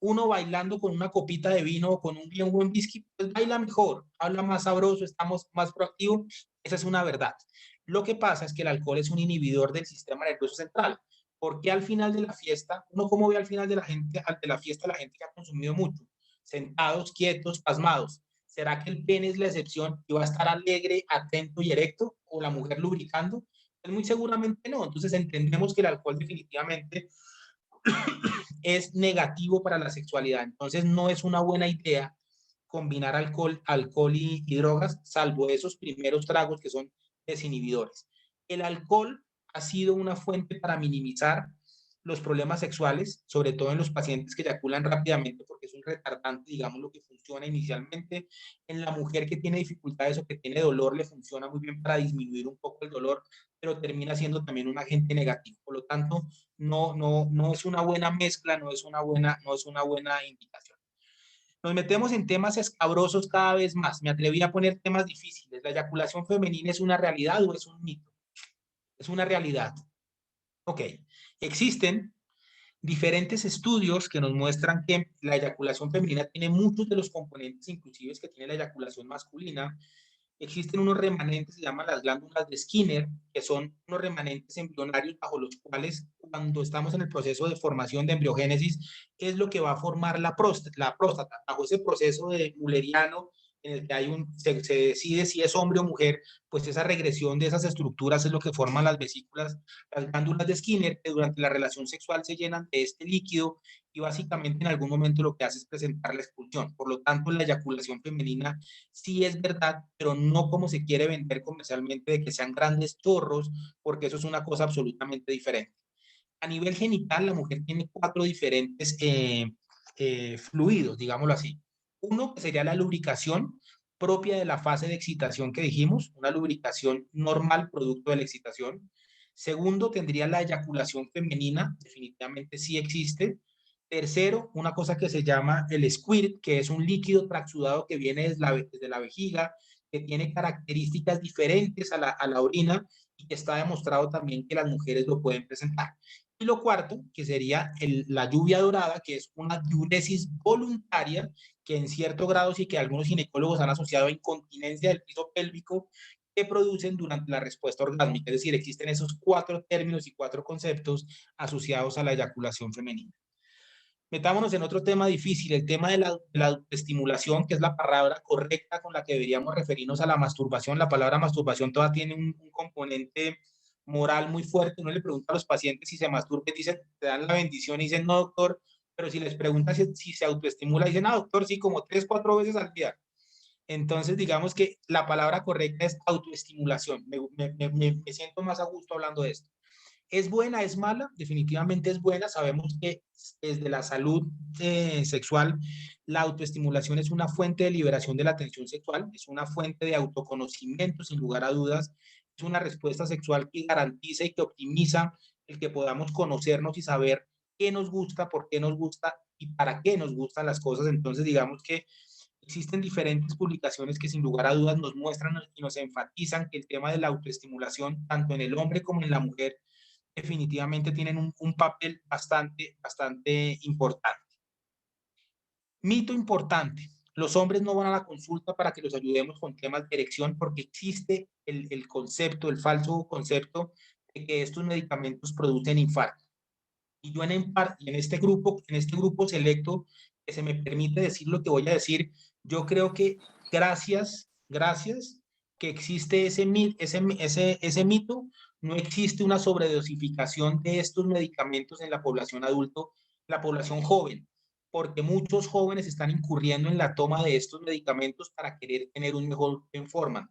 Uno bailando con una copita de vino o con un bien buen whisky, pues baila mejor, habla más sabroso, estamos más proactivos. Esa es una verdad. Lo que pasa es que el alcohol es un inhibidor del sistema nervioso central. Porque al final de la fiesta, uno cómo ve al final de la fiesta la gente que ha consumido mucho, sentados, quietos, pasmados. ¿Será que el pene es la excepción y va a estar alegre, atento y erecto? ¿O la mujer lubricando? Pues muy seguramente no. Entonces entendemos que el alcohol definitivamente es negativo para la sexualidad. Entonces no es una buena idea combinar alcohol y drogas, salvo esos primeros tragos que son desinhibidores. El alcohol ha sido una fuente para minimizar los problemas sexuales, sobre todo en los pacientes que eyaculan rápidamente, porque es un retardante, digamos, lo que funciona inicialmente. En la mujer que tiene dificultades o que tiene dolor, le funciona muy bien para disminuir un poco el dolor, pero termina siendo también un agente negativo. Por lo tanto, no es una buena mezcla, no es una buena indicación. Nos metemos en temas escabrosos cada vez más. Me atreví a poner temas difíciles. ¿La eyaculación femenina es una realidad o es un mito? Es una realidad. Ok. Existen diferentes estudios que nos muestran que la eyaculación femenina tiene muchos de los componentes inclusive que tiene la eyaculación masculina. Existen unos remanentes, se llaman las glándulas de Skinner, que son unos remanentes embrionarios bajo los cuales, cuando estamos en el proceso de formación de embriogénesis, es lo que va a formar la próstata. Bajo ese proceso de mulleriano, en el que se decide si es hombre o mujer, pues esa regresión de esas estructuras es lo que forman las vesículas, las glándulas de Skinner, que durante la relación sexual se llenan de este líquido y básicamente en algún momento lo que hace es presentar la expulsión. Por lo tanto, la eyaculación femenina sí es verdad, pero no como se quiere vender comercialmente de que sean grandes chorros, porque eso es una cosa absolutamente diferente. A nivel genital, la mujer tiene 4 diferentes fluidos, digámoslo así. Uno que sería la lubricación propia de la fase de excitación que dijimos, una lubricación normal producto de la excitación. Segundo, tendría la eyaculación femenina, definitivamente sí existe. Tercero, una cosa que se llama el squirt, que es un líquido transudado que viene desde la vejiga, que tiene características diferentes a la orina y que está demostrado también que las mujeres lo pueden presentar. Y lo cuarto, que sería la lluvia dorada, que es una diuresis voluntaria, que en cierto grado sí que algunos ginecólogos han asociado a incontinencia del piso pélvico que producen durante la respuesta orgásmica. Es decir, existen esos 4 términos y 4 conceptos asociados a la eyaculación femenina. Metámonos en otro tema difícil, el tema de la autoestimulación, que es la palabra correcta con la que deberíamos referirnos a la masturbación. La palabra masturbación todavía tiene un componente moral muy fuerte. Uno le pregunta a los pacientes si se masturban, dicen, te dan la bendición y dicen, no, doctor, pero si les pregunta si se autoestimula, dicen, no, doctor, sí, como 3, 4 veces al día. Entonces, digamos que la palabra correcta es autoestimulación. Me siento más a gusto hablando de esto. ¿Es buena, es mala? Definitivamente es buena. Sabemos que desde la salud sexual, la autoestimulación es una fuente de liberación de la tensión sexual, es una fuente de autoconocimiento, sin lugar a dudas. Es una respuesta sexual que garantiza y que optimiza el que podamos conocernos y saber qué nos gusta, por qué nos gusta y para qué nos gustan las cosas. Entonces, digamos que existen diferentes publicaciones que sin lugar a dudas nos muestran y nos enfatizan que el tema de la autoestimulación, tanto en el hombre como en la mujer, definitivamente tienen un papel bastante importante. Mito importante. Los hombres no van a la consulta para que los ayudemos con temas de erección porque existe el concepto, el falso concepto de que estos medicamentos producen infarto. Y yo en este grupo selecto que se me permite decir lo que voy a decir, yo creo que gracias que existe ese mito, no existe una sobredosificación de estos medicamentos en la población adulto, la población joven, porque muchos jóvenes están incurriendo en la toma de estos medicamentos para querer tener un mejor performance.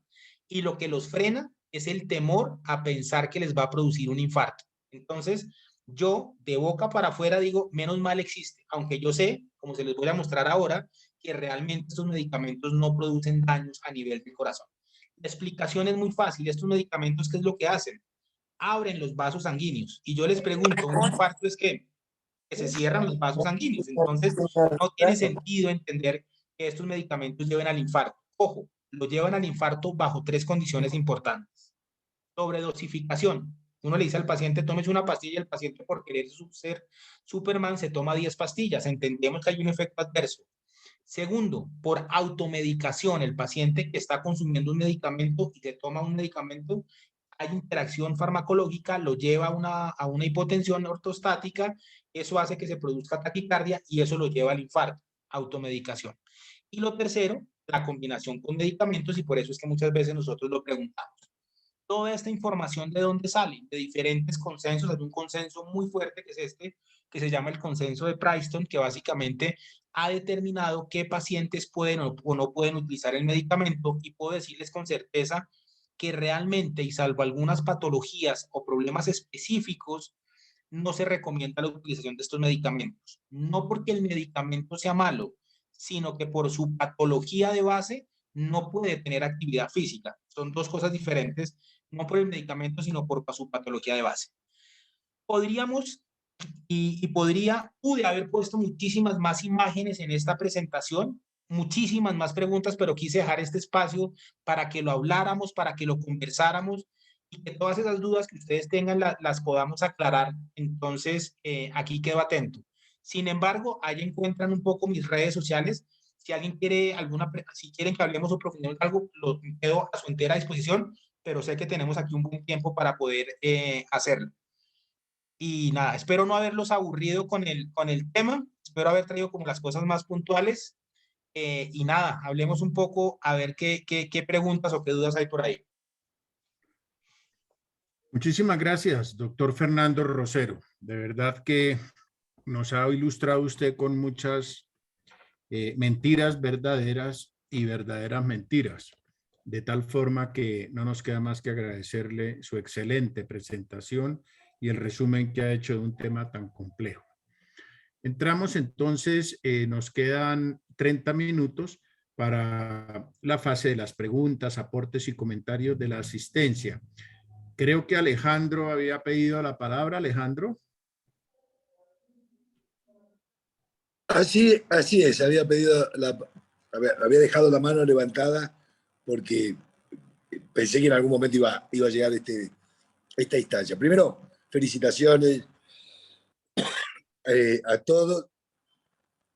Y lo que los frena es el temor a pensar que les va a producir un infarto. Entonces, yo de boca para afuera digo, menos mal existe, aunque yo sé, como se les voy a mostrar ahora, que realmente estos medicamentos no producen daños a nivel del corazón. La explicación es muy fácil. Estos medicamentos, ¿qué es lo que hacen? Abren los vasos sanguíneos. Y yo les pregunto, ¿un infarto es qué? Que se cierran los vasos sanguíneos. Entonces, no tiene sentido entender que estos medicamentos lleven al infarto. Ojo, lo llevan al infarto bajo 3 condiciones importantes. Sobredosificación. Uno le dice al paciente, tómese una pastilla, y el paciente por querer ser Superman se toma 10 pastillas. Entendemos que hay un efecto adverso. Segundo, por automedicación. El paciente que está consumiendo un medicamento y que toma un medicamento, hay interacción farmacológica, lo lleva a una hipotensión ortostática, eso hace que se produzca taquicardia y eso lo lleva al infarto, automedicación. Y lo tercero, la combinación con medicamentos y por eso es que muchas veces nosotros lo preguntamos. toda esta información de dónde sale, de diferentes consensos. Hay un consenso muy fuerte que es este, que se llama el consenso de Princeton, que básicamente ha determinado qué pacientes pueden o no pueden utilizar el medicamento, y puedo decirles con certeza que realmente, y salvo algunas patologías o problemas específicos, no se recomienda la utilización de estos medicamentos. No porque el medicamento sea malo, sino que por su patología de base no puede tener actividad física. Son dos cosas diferentes, no por el medicamento, sino por su patología de base. Podríamos pude haber puesto muchísimas más imágenes en esta presentación, muchísimas más preguntas, pero quise dejar este espacio para que lo habláramos, para que lo conversáramos, y que todas esas dudas que ustedes tengan las podamos aclarar. Entonces, aquí quedo atento. Sin embargo, ahí encuentran un poco mis redes sociales. Si alguien quiere si quieren que hablemos o profundicemos algo, lo quedo a su entera disposición, pero sé que tenemos aquí un buen tiempo para poder hacerlo. Y nada, espero no haberlos aburrido con el tema, espero haber traído como las cosas más puntuales. Y nada, hablemos un poco a ver qué preguntas o qué dudas hay por ahí. Muchísimas gracias, doctor Fernando Rosero. De verdad que nos ha ilustrado usted con muchas mentiras verdaderas y verdaderas mentiras, de tal forma que no nos queda más que agradecerle su excelente presentación y el resumen que ha hecho de un tema tan complejo. Entramos entonces, nos quedan 30 minutos para la fase de las preguntas, aportes y comentarios de la asistencia. Creo que Alejandro había pedido la palabra. Alejandro. Así es, había dejado la mano levantada porque pensé que en algún momento iba a llegar esta instancia. Primero, felicitaciones a todos,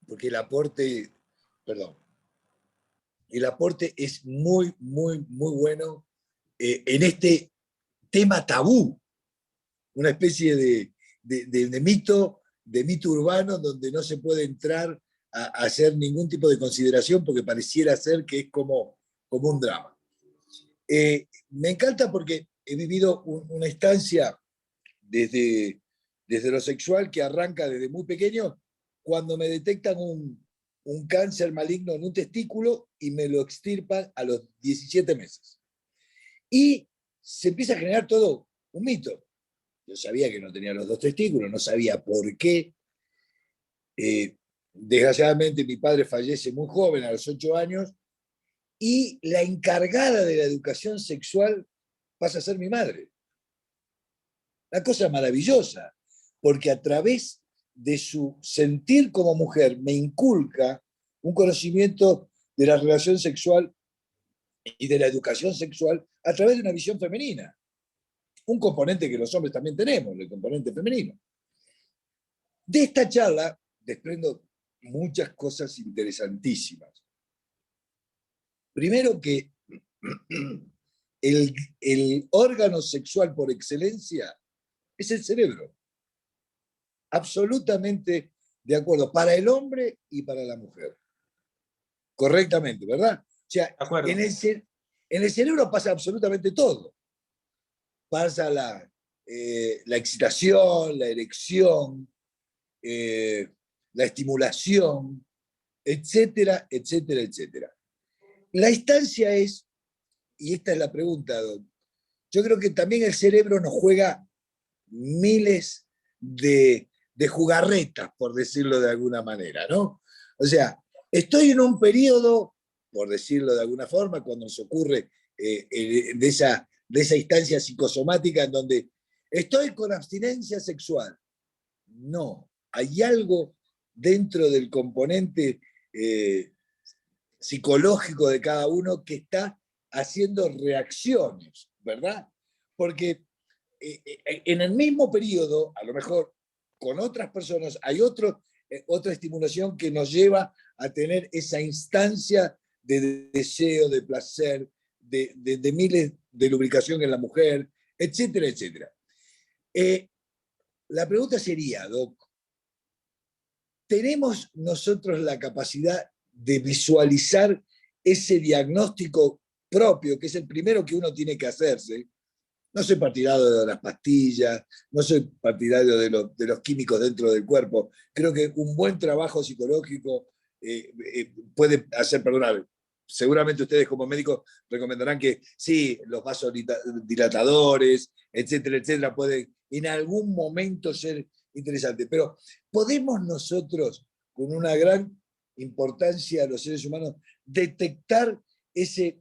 porque el aporte es muy, muy, muy bueno en este tema tabú, una especie de mito urbano donde no se puede entrar a hacer ningún tipo de consideración porque pareciera ser que es como un drama. Me encanta porque he vivido una instancia desde lo sexual que arranca desde muy pequeño, cuando me detectan un cáncer maligno en un testículo y me lo extirpan a los 17 meses. Y se empieza a generar todo un mito. Yo sabía que no tenía los dos testículos, no sabía por qué. Desgraciadamente mi padre fallece muy joven, a los 8 años, y la encargada de la educación sexual pasa a ser mi madre. Una cosa maravillosa, porque a través de su sentir como mujer me inculca un conocimiento de la relación sexual y de la educación sexual a través de una visión femenina. Un componente que los hombres también tenemos, el componente femenino. De esta charla desprendo muchas cosas interesantísimas. Primero que el órgano sexual por excelencia es el cerebro. Absolutamente de acuerdo, para el hombre y para la mujer. Correctamente, ¿verdad? O sea, en el cerebro pasa absolutamente todo. Pasa la excitación, la erección, la estimulación, etcétera, etcétera, etcétera. La instancia es, y esta es la pregunta, Don, yo creo que también el cerebro nos juega miles de jugarretas, por decirlo de alguna manera, ¿no? O sea, estoy en un periodo, por decirlo de alguna forma, cuando nos ocurre de esa instancia psicosomática en donde estoy con abstinencia sexual. No, hay algo dentro del componente psicológico de cada uno que está haciendo reacciones, ¿verdad? Porque en el mismo periodo, a lo mejor con otras personas, hay otra estimulación que nos lleva a tener esa instancia de deseo, de placer, de miles de lubricación en la mujer, etcétera, etcétera. La pregunta sería, Doc, ¿tenemos nosotros la capacidad de visualizar ese diagnóstico propio, que es el primero que uno tiene que hacerse, No soy partidario de las pastillas, no soy partidario de los químicos dentro del cuerpo. Creo que un buen trabajo psicológico puede hacer perdonar. Seguramente ustedes como médicos recomendarán que sí, los vasodilatadores, etcétera, etcétera, pueden en algún momento ser interesantes. Pero ¿podemos nosotros, con una gran importancia a los seres humanos, detectar ese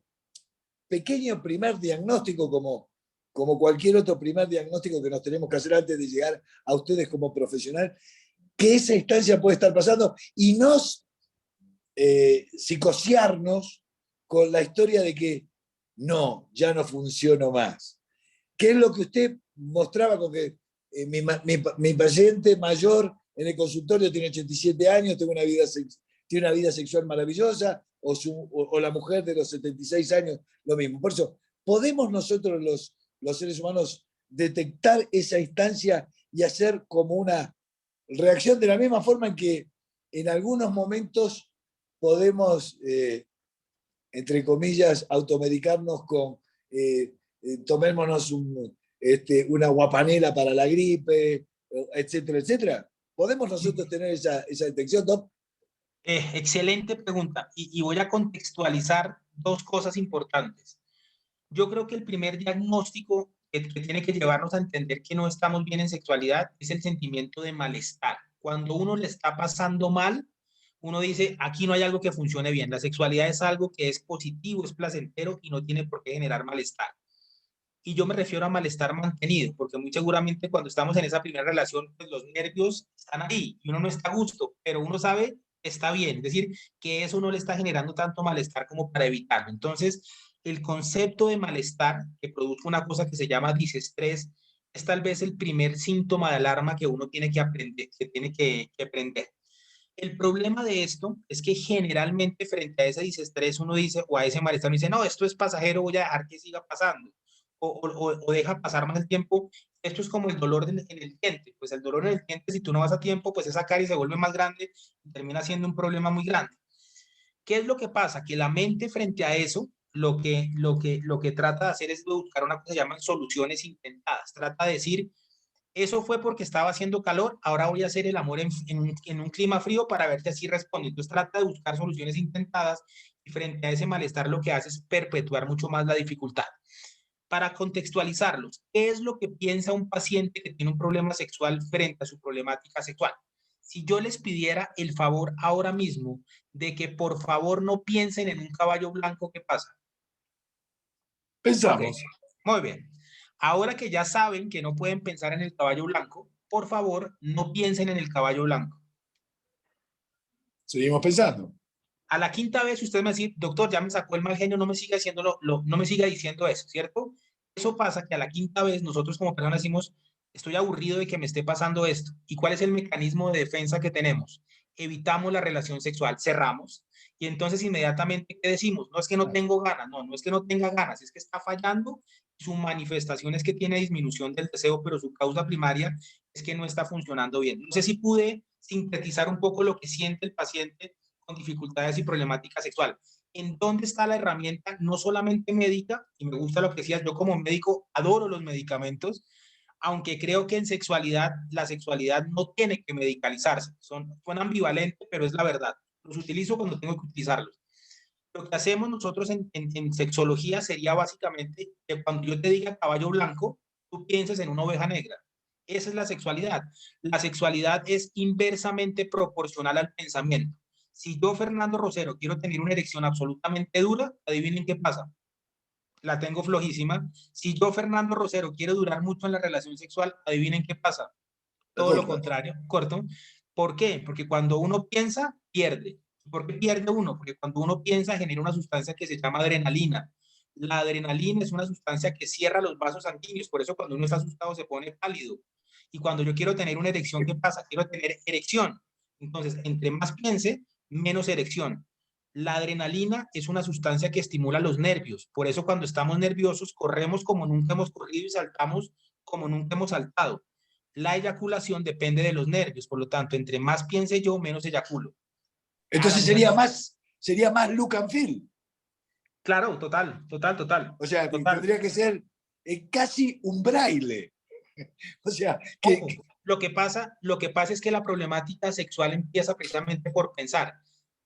pequeño primer diagnóstico como cualquier otro primer diagnóstico que nos tenemos que hacer antes de llegar a ustedes como profesional, que esa instancia puede estar pasando y nos psicosearnos con la historia de que no, ya no funciono más? ¿Qué es lo que usted mostraba con que mi paciente mayor en el consultorio tiene 87 años, tiene una vida sexual maravillosa, o la mujer de los 76 años, lo mismo? Por eso, ¿podemos nosotros los seres humanos detectar esa instancia y hacer como una reacción de la misma forma en que en algunos momentos podemos, entre comillas, automedicarnos con tomémonos una guapanela para la gripe, etcétera, etcétera? ¿Podemos nosotros tener esa detección, Doc? Excelente pregunta. Y voy a contextualizar dos cosas importantes. Yo creo que el primer diagnóstico que tiene que llevarnos a entender que no estamos bien en sexualidad es el sentimiento de malestar. Cuando uno le está pasando mal, uno dice, aquí no hay algo que funcione bien. La sexualidad es algo que es positivo, es placentero y no tiene por qué generar malestar. Y yo me refiero a malestar mantenido, porque muy seguramente cuando estamos en esa primera relación, pues los nervios están ahí y uno no está a gusto, pero uno sabe que está bien, es decir, que eso no le está generando tanto malestar como para evitarlo. Entonces, el concepto de malestar que produce una cosa que se llama disestrés es tal vez el primer síntoma de alarma que uno tiene que aprender, que aprender. El problema de esto es que generalmente frente a ese disestrés uno dice, o a ese malestar uno dice, no, esto es pasajero, voy a dejar que siga pasando. O deja pasar más el tiempo. Esto es como el dolor en el diente. Pues el dolor en el diente, si tú no vas a tiempo, pues esa carie se vuelve más grande y termina siendo un problema muy grande. ¿Qué es lo que pasa? Que la mente frente a eso, lo que trata de hacer es buscar una cosa que se llaman soluciones intentadas. Trata de decir, eso fue porque estaba haciendo calor, ahora voy a hacer el amor en un clima frío para ver si así responde. Entonces trata de buscar soluciones intentadas y frente a ese malestar lo que hace es perpetuar mucho más la dificultad. Para contextualizarlos, ¿qué es lo que piensa un paciente que tiene un problema sexual frente a su problemática sexual? Si yo les pidiera el favor ahora mismo de que por favor no piensen en un caballo blanco, ¿qué pasa? Pensamos. Okay, muy bien. Ahora que ya saben que no pueden pensar en el caballo blanco, por favor, no piensen en el caballo blanco. Seguimos pensando. A la quinta vez usted me dice, doctor, ya me sacó el mal genio, no me siga no me siga diciendo eso, ¿cierto? Eso pasa que a la quinta vez nosotros como personas decimos, estoy aburrido de que me esté pasando esto. ¿Y cuál es el mecanismo de defensa que tenemos? Evitamos la relación sexual, cerramos, y entonces inmediatamente, ¿qué decimos? No es que no tengo ganas, no es que no tenga ganas, es que está fallando, su manifestación es que tiene disminución del deseo, pero su causa primaria es que no está funcionando bien. No sé si pude sintetizar un poco lo que siente el paciente con dificultades y problemática sexual. ¿En dónde está la herramienta? No solamente médica, y me gusta lo que decías, yo como médico adoro los medicamentos, aunque creo que en sexualidad, la sexualidad no tiene que medicalizarse. Son ambivalentes, pero es la verdad. Los utilizo cuando tengo que utilizarlos. Lo que hacemos nosotros en sexología sería básicamente que cuando yo te diga caballo blanco, tú pienses en una oveja negra. Esa es la sexualidad. La sexualidad es inversamente proporcional al pensamiento. Si yo, Fernando Rosero, quiero tener una erección absolutamente dura, adivinen qué pasa. La tengo flojísima. Si yo, Fernando Rosero, quiero durar mucho en la relación sexual, adivinen qué pasa. Todo lo contrario, corto. ¿Por qué? Porque cuando uno piensa, pierde. ¿Por qué pierde uno? Porque cuando uno piensa, genera una sustancia que se llama adrenalina. La adrenalina es una sustancia que cierra los vasos sanguíneos, por eso cuando uno está asustado se pone pálido. Y cuando yo quiero tener una erección, ¿qué pasa? Quiero tener erección. Entonces, entre más piense, menos erección. La adrenalina es una sustancia que estimula los nervios. Por eso cuando estamos nerviosos, corremos como nunca hemos corrido y saltamos como nunca hemos saltado. La eyaculación depende de los nervios, por lo tanto, entre más piense yo, menos eyaculo. Entonces sería más look and feel. Claro, total. O sea, Total. tendría que ser casi un braille. O sea, que, Ojo, lo que pasa es que la problemática sexual empieza precisamente por pensar.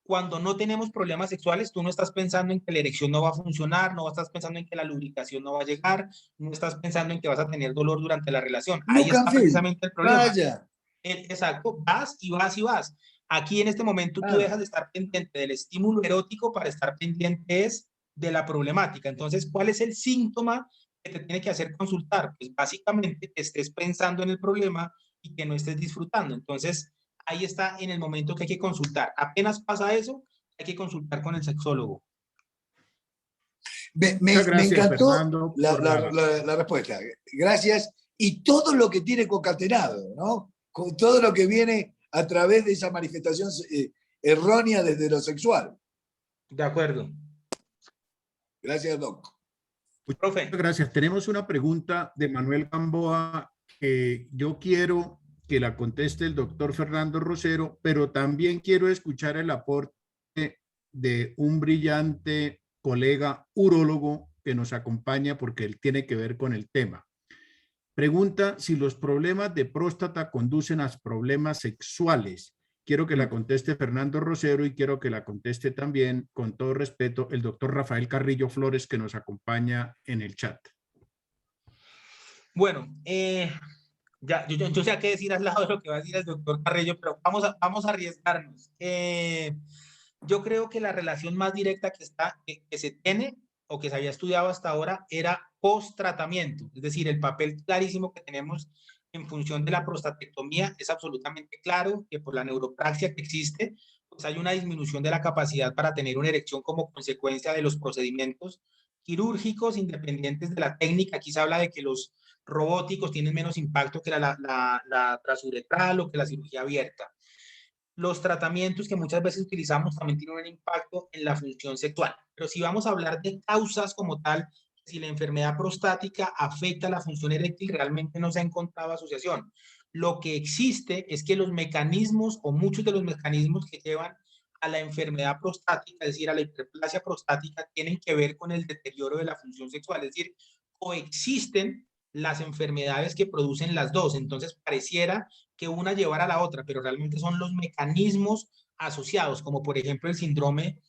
Cuando no tenemos problemas sexuales, tú no estás pensando en que la erección no va a funcionar, no estás pensando en que la lubricación no va a llegar, no estás pensando en que vas a tener dolor durante la relación. Ahí look and está feel. precisamente el problema. Vaya. Exacto, vas y vas y vas. Aquí en este momento tú Claro. dejas de estar pendiente del estímulo erótico para estar pendiente es de la problemática. Entonces, ¿cuál es el síntoma que te tiene que hacer consultar? Pues básicamente que estés pensando en el problema y que no estés disfrutando. Entonces, ahí está en el momento que hay que consultar. Apenas pasa eso, hay que consultar con el sexólogo. Me Gracias, encantó Fernando, por la respuesta. Gracias. Y todo lo que tiene concatenado, ¿no? Con todo lo que viene a través de esa manifestación errónea desde lo sexual. De acuerdo. Gracias, Doc. Profe. Muchas gracias. Tenemos una pregunta de Manuel Gamboa que yo quiero que la conteste el doctor Fernando Rosero, pero también quiero escuchar el aporte de un brillante colega urólogo que nos acompaña porque él tiene que ver con el tema. Pregunta si los problemas de próstata conducen a problemas sexuales. Quiero que la conteste Fernando Rosero y quiero que la conteste también, con todo respeto, el doctor Rafael Carrillo Flores, que nos acompaña en el chat. Bueno, yo sé a qué decir al lado de lo que va a decir el doctor Carrillo, pero vamos a arriesgarnos. Yo creo que la relación más directa que se tiene o que se había estudiado hasta ahora era post-tratamiento, es decir, el papel clarísimo que tenemos en función de la prostatectomía es absolutamente claro que por la neuropraxia que existe, pues hay una disminución de la capacidad para tener una erección como consecuencia de los procedimientos quirúrgicos independientes de la técnica. Aquí se habla de que los robóticos tienen menos impacto que la transuretral o que la cirugía abierta. Los tratamientos que muchas veces utilizamos también tienen un impacto en la función sexual. Pero si vamos a hablar de causas como tal, si la enfermedad prostática afecta la función eréctil, realmente no se ha encontrado asociación. Lo que existe es que los mecanismos o muchos de los mecanismos que llevan a la enfermedad prostática, es decir, a la hiperplasia prostática, tienen que ver con el deterioro de la función sexual, es decir, coexisten las enfermedades que producen las dos. Entonces, pareciera que una llevara a la otra, pero realmente son los mecanismos asociados, como por ejemplo el síndrome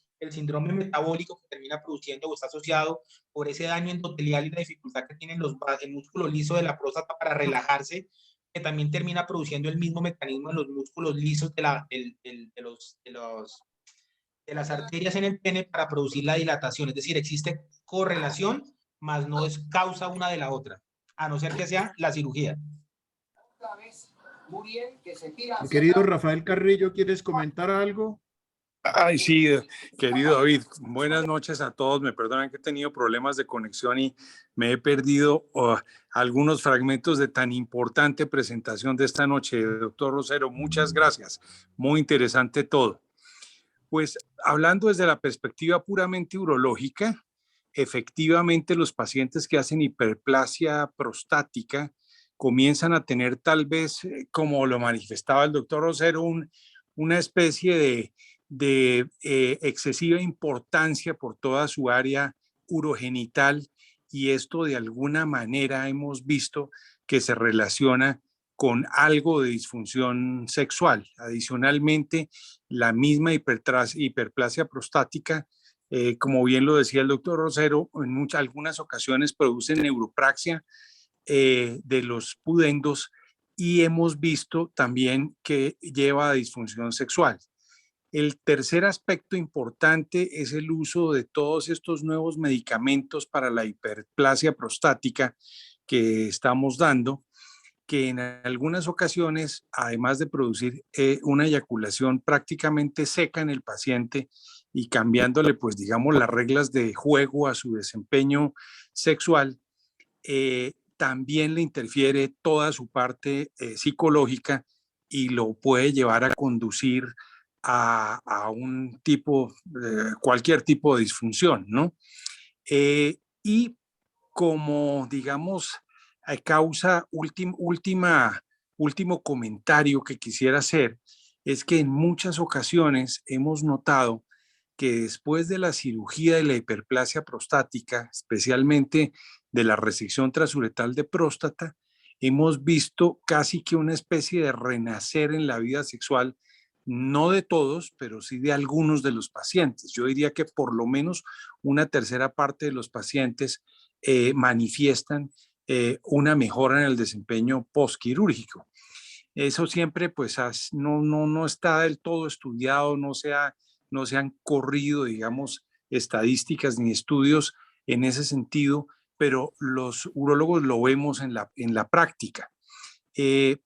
metabólico que termina produciendo o está asociado por ese daño endotelial y la dificultad que tienen el músculo liso de la próstata para relajarse, que también termina produciendo el mismo mecanismo en los músculos lisos de las arterias en el pene para producir la dilatación. Es decir, existe correlación, mas no es causa una de la otra, a no ser que sea la cirugía. Mi querido Rafael Carrillo, ¿quieres comentar algo? Ay, sí, querido David, buenas noches a todos. Me perdonan que he tenido problemas de conexión y me he perdido algunos fragmentos de tan importante presentación de esta noche. Doctor Rosero, muchas gracias. Muy interesante todo. Pues hablando desde la perspectiva puramente urológica, efectivamente los pacientes que hacen hiperplasia prostática comienzan a tener tal vez, como lo manifestaba el doctor Rosero, una especie de excesiva importancia por toda su área urogenital, y esto de alguna manera hemos visto que se relaciona con algo de disfunción sexual. Adicionalmente, la misma hiperplasia prostática, como bien lo decía el doctor Rosero, en algunas ocasiones produce neuropraxia de los pudendos, y hemos visto también que lleva a disfunción sexual. El tercer aspecto importante es el uso de todos estos nuevos medicamentos para la hiperplasia prostática que estamos dando, que en algunas ocasiones, además de producir una eyaculación prácticamente seca en el paciente y cambiándole, pues digamos, las reglas de juego a su desempeño sexual, también le interfiere toda su parte psicológica y lo puede llevar a conducir a un tipo, cualquier tipo de disfunción, ¿no? Y como, digamos, último comentario que quisiera hacer es que en muchas ocasiones hemos notado que después de la cirugía de la hiperplasia prostática, especialmente de la resección transuretral de próstata, hemos visto casi que una especie de renacer en la vida sexual, no de todos, pero sí de algunos de los pacientes. Yo diría que por lo menos una tercera parte de los pacientes manifiestan una mejora en el desempeño postquirúrgico. Eso siempre pues no está del todo estudiado, no se han corrido, digamos, estadísticas ni estudios en ese sentido, pero los urólogos lo vemos en la práctica.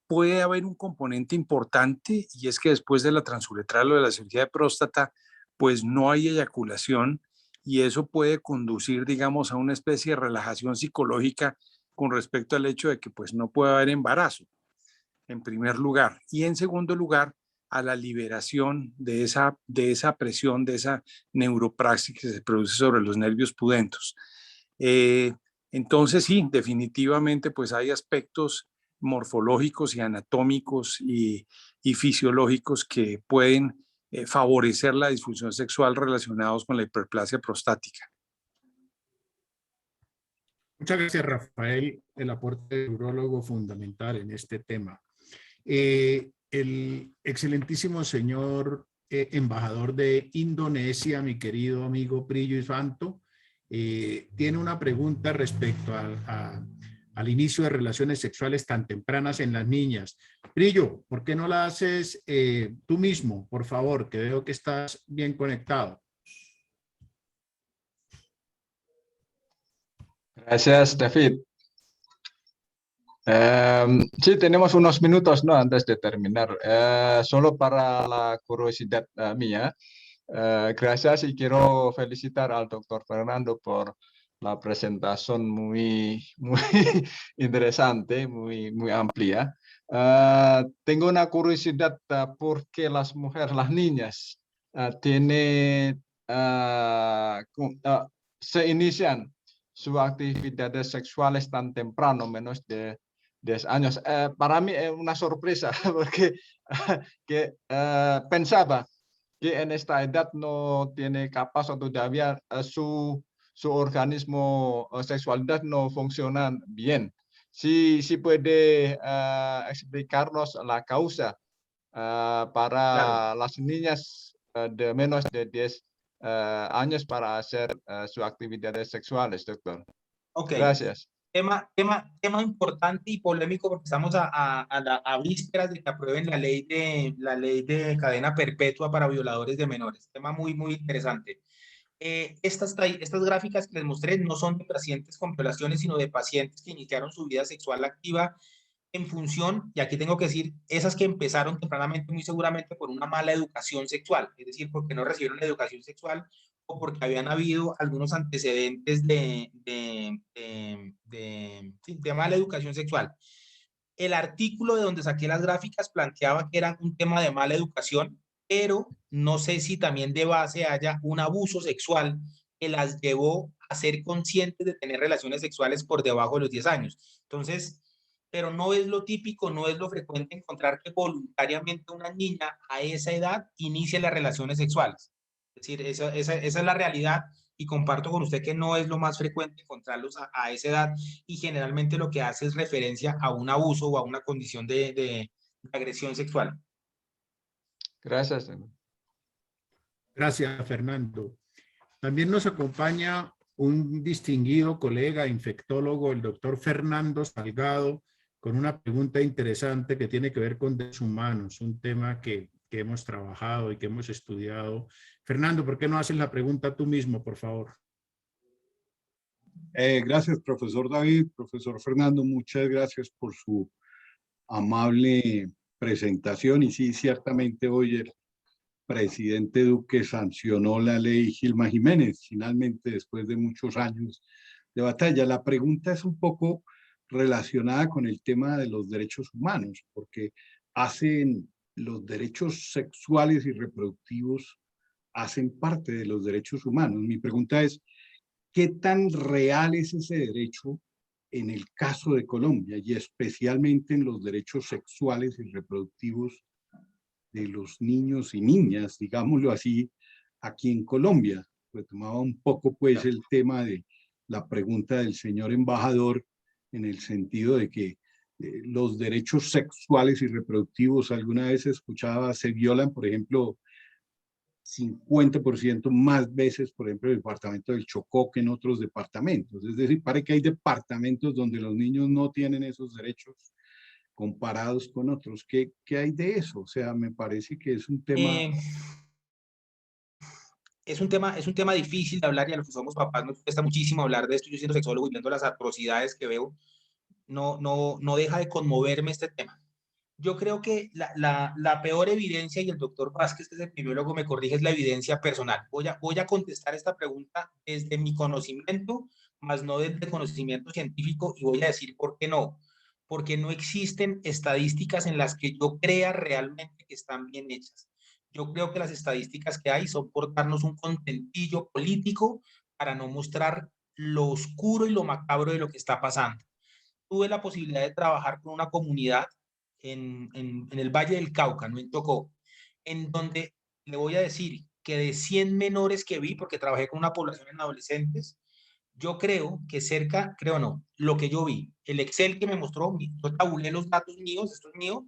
Puede haber un componente importante y es que después de la transuretral o de la cirugía de próstata, pues no hay eyaculación y eso puede conducir, digamos, a una especie de relajación psicológica con respecto al hecho de que pues no puede haber embarazo, en primer lugar. Y en segundo lugar, a la liberación de esa presión, de esa neuropraxis que se produce sobre los nervios pudentos. Entonces, sí, definitivamente, pues hay aspectos morfológicos y anatómicos y fisiológicos que pueden favorecer la disfunción sexual relacionados con la hiperplasia prostática. Muchas gracias, Rafael. El aporte del urólogo fundamental en este tema. El excelentísimo señor embajador de Indonesia, mi querido amigo Priyo Isvanto, tiene una pregunta respecto al inicio de relaciones sexuales tan tempranas en las niñas. Priyo, ¿por qué no la haces tú mismo, por favor? Que veo que estás bien conectado. Gracias, David. Sí, tenemos unos minutos, ¿no? Antes de terminar. Solo para la curiosidad mía, gracias y quiero felicitar al doctor Fernando por la presentación muy interesante, muy amplia. Tengo una curiosidad por qué las mujeres, las niñas, se inician sus actividades sexuales tan temprano, menos de 10 años. Para mí es una sorpresa porque pensaba que en esta edad no tiene capaz o todavía su organismo sexualidad no funciona bien. Sí puede explicarnos la causa para las niñas de menos de 10 años para hacer sus actividades sexuales, doctor. Ok. Gracias. Tema importante y polémico porque estamos a vísperas de que aprueben la ley de cadena perpetua para violadores de menores. Tema muy interesante. Estas gráficas que les mostré no son de pacientes con violaciones, sino de pacientes que iniciaron su vida sexual activa en función, y aquí tengo que decir, esas que empezaron tempranamente muy seguramente por una mala educación sexual, es decir, porque no recibieron la educación sexual o porque habían habido algunos antecedentes de mala educación sexual. El artículo de donde saqué las gráficas planteaba que era un tema de mala educación, pero no sé si también de base haya un abuso sexual que las llevó a ser conscientes de tener relaciones sexuales por debajo de los 10 años. Entonces, pero no es lo típico, no es lo frecuente encontrar que voluntariamente una niña a esa edad inicie las relaciones sexuales. Es decir, esa es la realidad y comparto con usted que no es lo más frecuente encontrarlos a esa edad y generalmente lo que hace es referencia a un abuso o a una condición de agresión sexual. Gracias. Gracias, Fernando. También nos acompaña un distinguido colega infectólogo, el doctor Fernando Salgado, con una pregunta interesante que tiene que ver con derechos humanos, un tema que hemos trabajado y que hemos estudiado. Fernando, ¿por qué no haces la pregunta tú mismo, por favor? Gracias, profesor David. Profesor Fernando, muchas gracias por su amable presentación. Y sí, ciertamente hoy el presidente Duque sancionó la ley Gilma Jiménez, finalmente después de muchos años de batalla. La pregunta es un poco relacionada con el tema de los derechos humanos, porque los derechos sexuales y reproductivos hacen parte de los derechos humanos. Mi pregunta es, ¿qué tan real es ese derecho en el caso de Colombia y especialmente en los derechos sexuales y reproductivos de los niños y niñas, digámoslo así, aquí en Colombia. Retomaba un poco pues el tema de la pregunta del señor embajador en el sentido de que los derechos sexuales y reproductivos, alguna vez escuchaba, se violan, por ejemplo, 50% más veces, por ejemplo, en el departamento del Chocó que en otros departamentos. Es decir, parece que hay departamentos donde los niños no tienen esos derechos comparados con otros. ¿Qué hay de eso? O sea, me parece que es un tema... Es un tema difícil de hablar y a los que somos papás nos cuesta muchísimo hablar de esto. Yo siendo sexólogo y viendo las atrocidades que veo, no deja de conmoverme este tema. Yo creo que la peor evidencia, y el doctor Vázquez, que es el biólogo, me corrige, es la evidencia personal. Voy a contestar esta pregunta desde mi conocimiento, más no desde conocimiento científico, y voy a decir por qué no. Porque no existen estadísticas en las que yo crea realmente que están bien hechas. Yo creo que las estadísticas que hay son por darnos un contentillo político para no mostrar lo oscuro y lo macabro de lo que está pasando. Tuve la posibilidad de trabajar con una comunidad en el Valle del Cauca, no en Chocó, en donde le voy a decir que de 100 menores que vi, porque trabajé con una población en adolescentes, yo creo que cerca, creo no, lo que yo vi, el Excel que me mostró, yo tabulé los datos míos, esto es mío,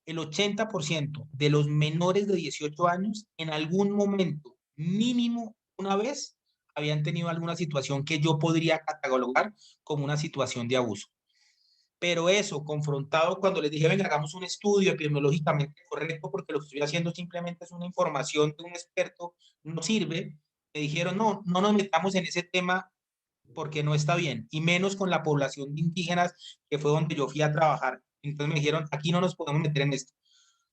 el 80% de los menores de 18 años en algún momento, mínimo una vez, habían tenido alguna situación que yo podría catalogar como una situación de abuso. Pero eso, confrontado cuando les dije, venga, hagamos un estudio epidemiológicamente correcto, porque lo que estoy haciendo simplemente es una información de un experto, no sirve, me dijeron, no nos metamos en ese tema porque no está bien, y menos con la población de indígenas, que fue donde yo fui a trabajar. Entonces me dijeron, aquí no nos podemos meter en esto.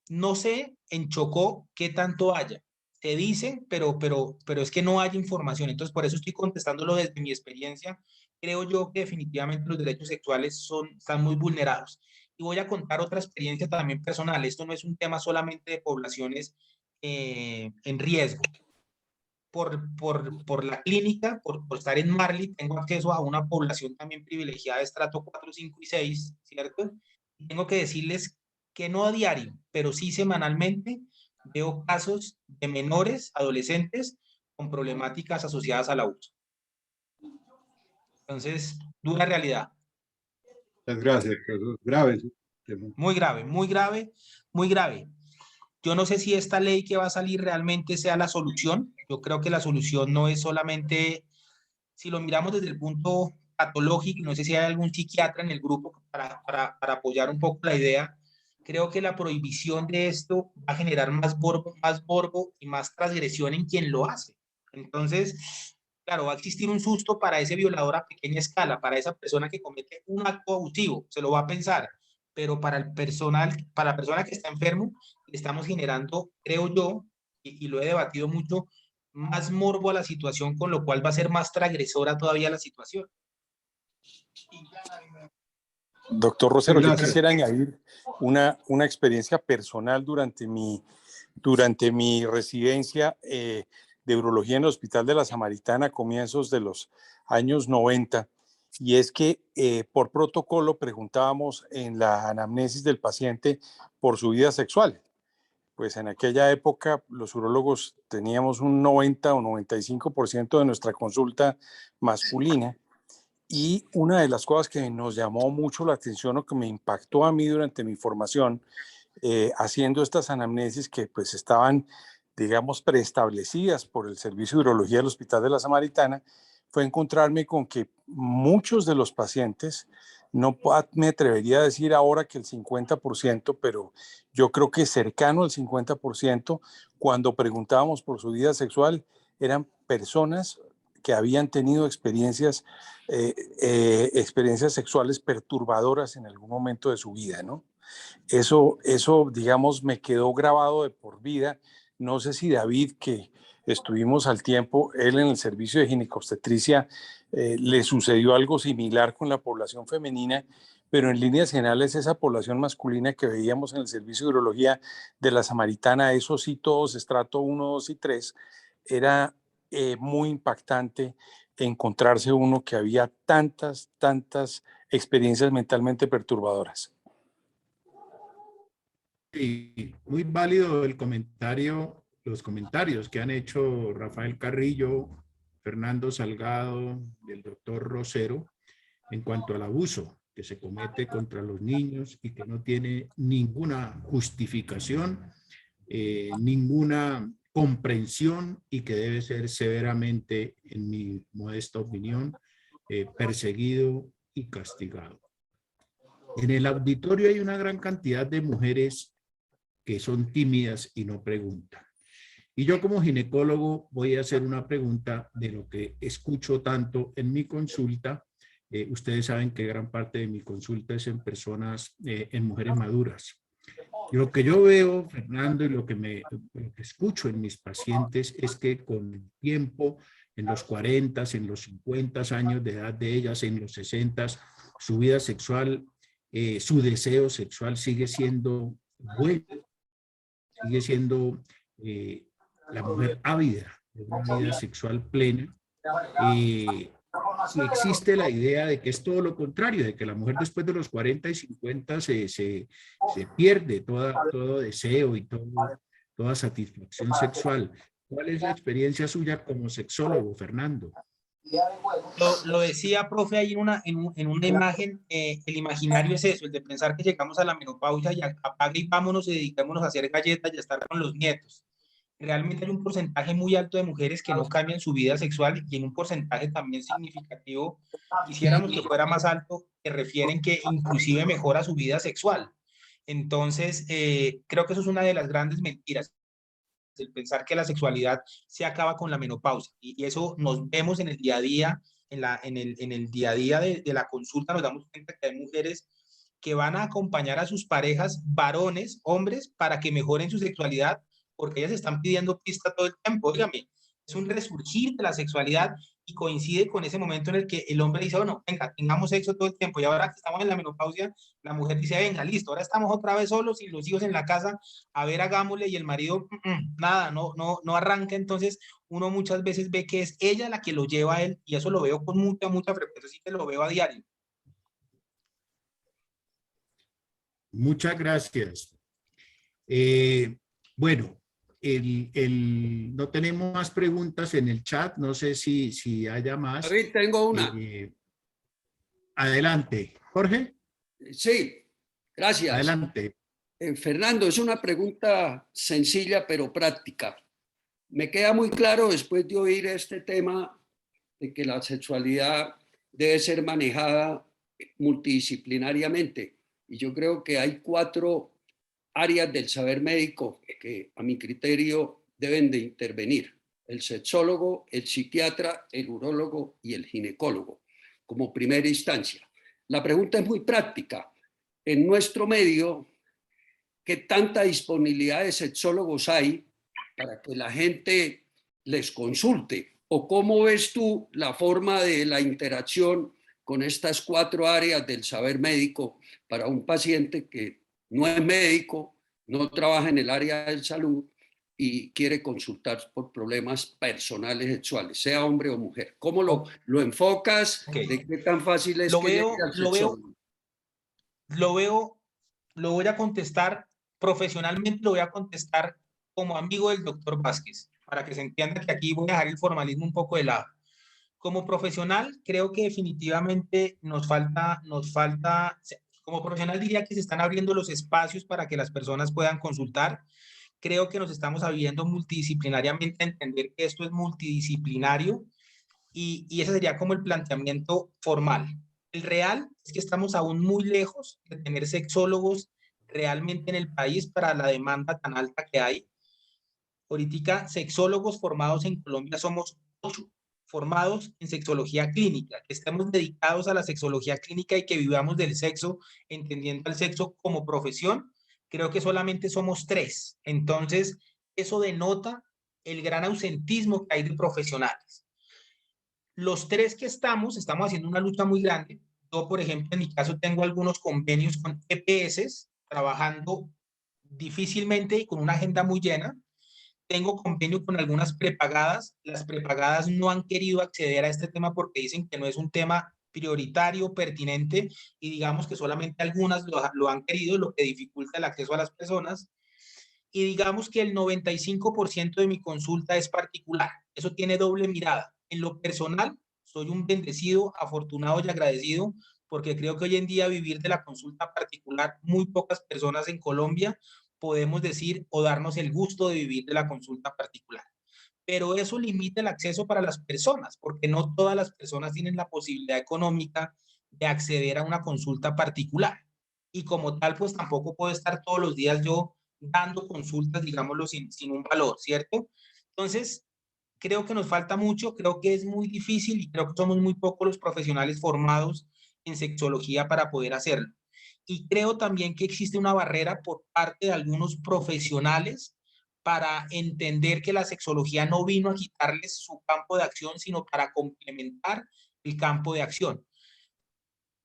No sé en Chocó qué tanto haya. Se dice, pero es que no hay información. Entonces, por eso estoy contestándolo desde mi experiencia. Creo yo que definitivamente los derechos sexuales están muy vulnerados. Y voy a contar otra experiencia también personal. Esto no es un tema solamente de poblaciones en riesgo. Por la clínica, por estar en Marley, tengo acceso a una población también privilegiada de estrato 4, 5 y 6, ¿cierto? Y tengo que decirles que no a diario, pero sí semanalmente veo casos de menores, adolescentes, con problemáticas asociadas al abuso. Entonces, dura realidad. Muchas gracias, pero es grave ese tema. Muy grave, muy grave, muy grave. Yo no sé si esta ley que va a salir realmente sea la solución. Yo creo que la solución no es solamente, si lo miramos desde el punto patológico, no sé si hay algún psiquiatra en el grupo para apoyar un poco la idea. Creo que la prohibición de esto va a generar más morbo y más transgresión en quien lo hace. Entonces, claro, va a existir un susto para ese violador a pequeña escala, para esa persona que comete un acto abusivo, se lo va a pensar, pero para el personal, para la persona que está enfermo, le estamos generando, creo yo, y lo he debatido mucho, más morbo a la situación, con lo cual va a ser más transgresora todavía la situación. Doctor Rosero, yo Gracias. quisiera añadir una experiencia personal durante mi residencia de urología en el Hospital de la Samaritana a comienzos de los años 90, y es que por protocolo preguntábamos en la anamnesis del paciente por su vida sexual. Pues en aquella época los urólogos teníamos un 90 o 95% de nuestra consulta masculina. Y una de las cosas que nos llamó mucho la atención o que me impactó a mí durante mi formación, haciendo estas anamnesis que pues estaban, digamos, preestablecidas por el Servicio de Urología del Hospital de la Samaritana, fue encontrarme con que muchos de los pacientes, no me atrevería a decir ahora que el 50%, pero yo creo que cercano al 50%, cuando preguntábamos por su vida sexual, eran personas que habían tenido experiencias sexuales perturbadoras en algún momento de su vida, ¿no? Eso, digamos, me quedó grabado de por vida. No sé si David, que estuvimos al tiempo, él en el servicio de ginecobstetricia, le sucedió algo similar con la población femenina, pero en líneas generales esa población masculina que veíamos en el servicio de urología de la Samaritana, esos sí todos, estrato 1, 2 y 3, era muy impactante encontrarse uno que había tantas experiencias mentalmente perturbadoras. Sí, muy válido el comentario, los comentarios que han hecho Rafael Carrillo, Fernando Salgado y el doctor Rosero en cuanto al abuso que se comete contra los niños y que no tiene ninguna justificación, ninguna comprensión y que debe ser severamente, en mi modesta opinión, perseguido y castigado. En el auditorio hay una gran cantidad de mujeres que son tímidas y no preguntan. Y yo como ginecólogo voy a hacer una pregunta de lo que escucho tanto en mi consulta. Ustedes saben que gran parte de mi consulta es en personas, en mujeres maduras. Y lo que yo veo, Fernando, y lo que escucho en mis pacientes es que con el tiempo, en los 40, en los 50 años de edad de ellas, en los 60, su vida sexual, su deseo sexual sigue siendo bueno, sigue siendo la mujer ávida de una vida sexual plena. Si existe la idea de que es todo lo contrario, de que la mujer después de los 40 y 50 se pierde todo deseo y toda satisfacción sexual. ¿Cuál es la experiencia suya como sexólogo, Fernando? Lo decía, profe, ahí en una imagen, el imaginario es eso, el de pensar que llegamos a la menopausia y apague y vámonos y dediquémonos a hacer galletas y a estar con los nietos. Realmente hay un porcentaje muy alto de mujeres que no cambian su vida sexual y en un porcentaje también significativo, quisiéramos que fuera más alto, que refieren que inclusive mejora su vida sexual. Entonces, creo que eso es una de las grandes mentiras, el pensar que la sexualidad se acaba con la menopausia. Y eso nos vemos en el día a día, en el día a día de la consulta, nos damos cuenta que hay mujeres que van a acompañar a sus parejas, varones, hombres, para que mejoren su sexualidad, porque ellas están pidiendo pista todo el tiempo. Dígame, es un resurgir de la sexualidad y coincide con ese momento en el que el hombre dice, bueno, venga, tengamos sexo todo el tiempo, y ahora que estamos en la menopausia, la mujer dice, venga, listo, ahora estamos otra vez solos y los hijos en la casa, a ver, hagámosle, y el marido, nada, no arranca. Entonces uno muchas veces ve que es ella la que lo lleva a él, y eso lo veo con mucha frecuencia, así que lo veo a diario. Muchas gracias. Bueno, no tenemos más preguntas en el chat. No sé si haya más. David, tengo una. Adelante. Jorge. Sí, gracias. Adelante. Fernando, es una pregunta sencilla pero práctica. Me queda muy claro después de oír este tema de que la sexualidad debe ser manejada multidisciplinariamente. Y yo creo que hay 4 áreas del saber médico que a mi criterio deben de intervenir: el sexólogo, el psiquiatra, el urólogo y el ginecólogo, como primera instancia. La pregunta es muy práctica. En nuestro medio, ¿qué tanta disponibilidad de sexólogos hay para que la gente les consulte? ¿O cómo ves tú la forma de la interacción con estas 4 áreas del saber médico para un paciente que no es médico, no trabaja en el área de salud y quiere consultar por problemas personales sexuales, sea hombre o mujer? ¿Cómo lo enfocas? Okay. ¿De qué tan fácil es que llegue al sexólogo? Lo voy a contestar profesionalmente, lo voy a contestar como amigo del doctor Vázquez, para que se entienda que aquí voy a dejar el formalismo un poco de lado. Como profesional, creo que definitivamente nos falta, como profesional diría que se están abriendo los espacios para que las personas puedan consultar. Creo que nos estamos abriendo multidisciplinariamente a entender que esto es multidisciplinario y ese sería como el planteamiento formal. El real es que estamos aún muy lejos de tener sexólogos realmente en el país para la demanda tan alta que hay. Ahorita sexólogos formados en Colombia somos 8, formados en sexología clínica, que estemos dedicados a la sexología clínica y que vivamos del sexo, entendiendo el sexo como profesión, creo que solamente somos 3. Entonces, eso denota el gran ausentismo que hay de profesionales. Los 3 que estamos haciendo una lucha muy grande. Yo, por ejemplo, en mi caso tengo algunos convenios con EPS, trabajando difícilmente y con una agenda muy llena. Tengo convenio con algunas prepagadas. Las prepagadas no han querido acceder a este tema porque dicen que no es un tema prioritario, pertinente, y digamos que solamente algunas lo han querido, lo que dificulta el acceso a las personas. y digamos que el 95% de mi consulta es particular. Eso tiene doble mirada. En lo personal, soy un bendecido, afortunado y agradecido, porque creo que hoy en día vivir de la consulta particular, muy pocas personas en Colombia podemos decir o darnos el gusto de vivir de la consulta particular. Pero eso limita el acceso para las personas, porque no todas las personas tienen la posibilidad económica de acceder a una consulta particular. Y como tal, pues tampoco puedo estar todos los días yo dando consultas, digámoslo, sin un valor, ¿cierto? Entonces, creo que nos falta mucho, creo que es muy difícil y creo que somos muy pocos los profesionales formados en sexología para poder hacerlo. Y creo también que existe una barrera por parte de algunos profesionales para entender que la sexología no vino a quitarles su campo de acción, sino para complementar el campo de acción.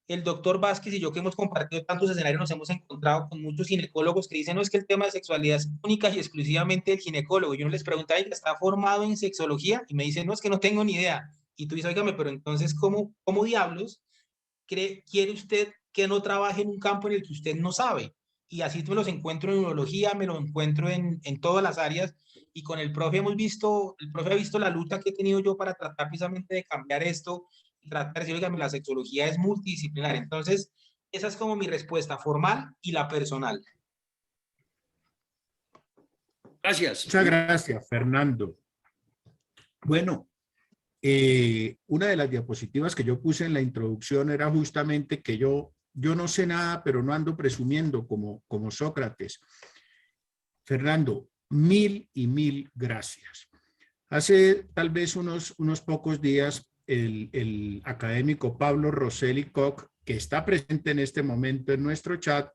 El doctor Vázquez y yo, que hemos compartido tantos escenarios, nos hemos encontrado con muchos ginecólogos que dicen, no, es que el tema de sexualidad es única y exclusivamente del ginecólogo. Yo les preguntaba, ¿está formado en sexología? Y me dicen, no, es que no tengo ni idea. Y tú dices, óigame, pero entonces, ¿cómo diablos quiere usted que no trabaje en un campo en el que usted no sabe? Y así me los encuentro en urología, me lo encuentro en todas las áreas. Y con el profe el profe ha visto la lucha que he tenido yo para tratar precisamente de cambiar esto, tratar de decir, oiga, la sexología es multidisciplinar. Entonces, esa es como mi respuesta formal y la personal. Gracias. Muchas gracias, Fernando. Bueno, una de las diapositivas que yo puse en la introducción era justamente que yo no sé nada, pero no ando presumiendo como Sócrates. Fernando, mil y mil gracias. Hace tal vez unos pocos días, el académico Pablo Rosselli Koch, que está presente en este momento en nuestro chat,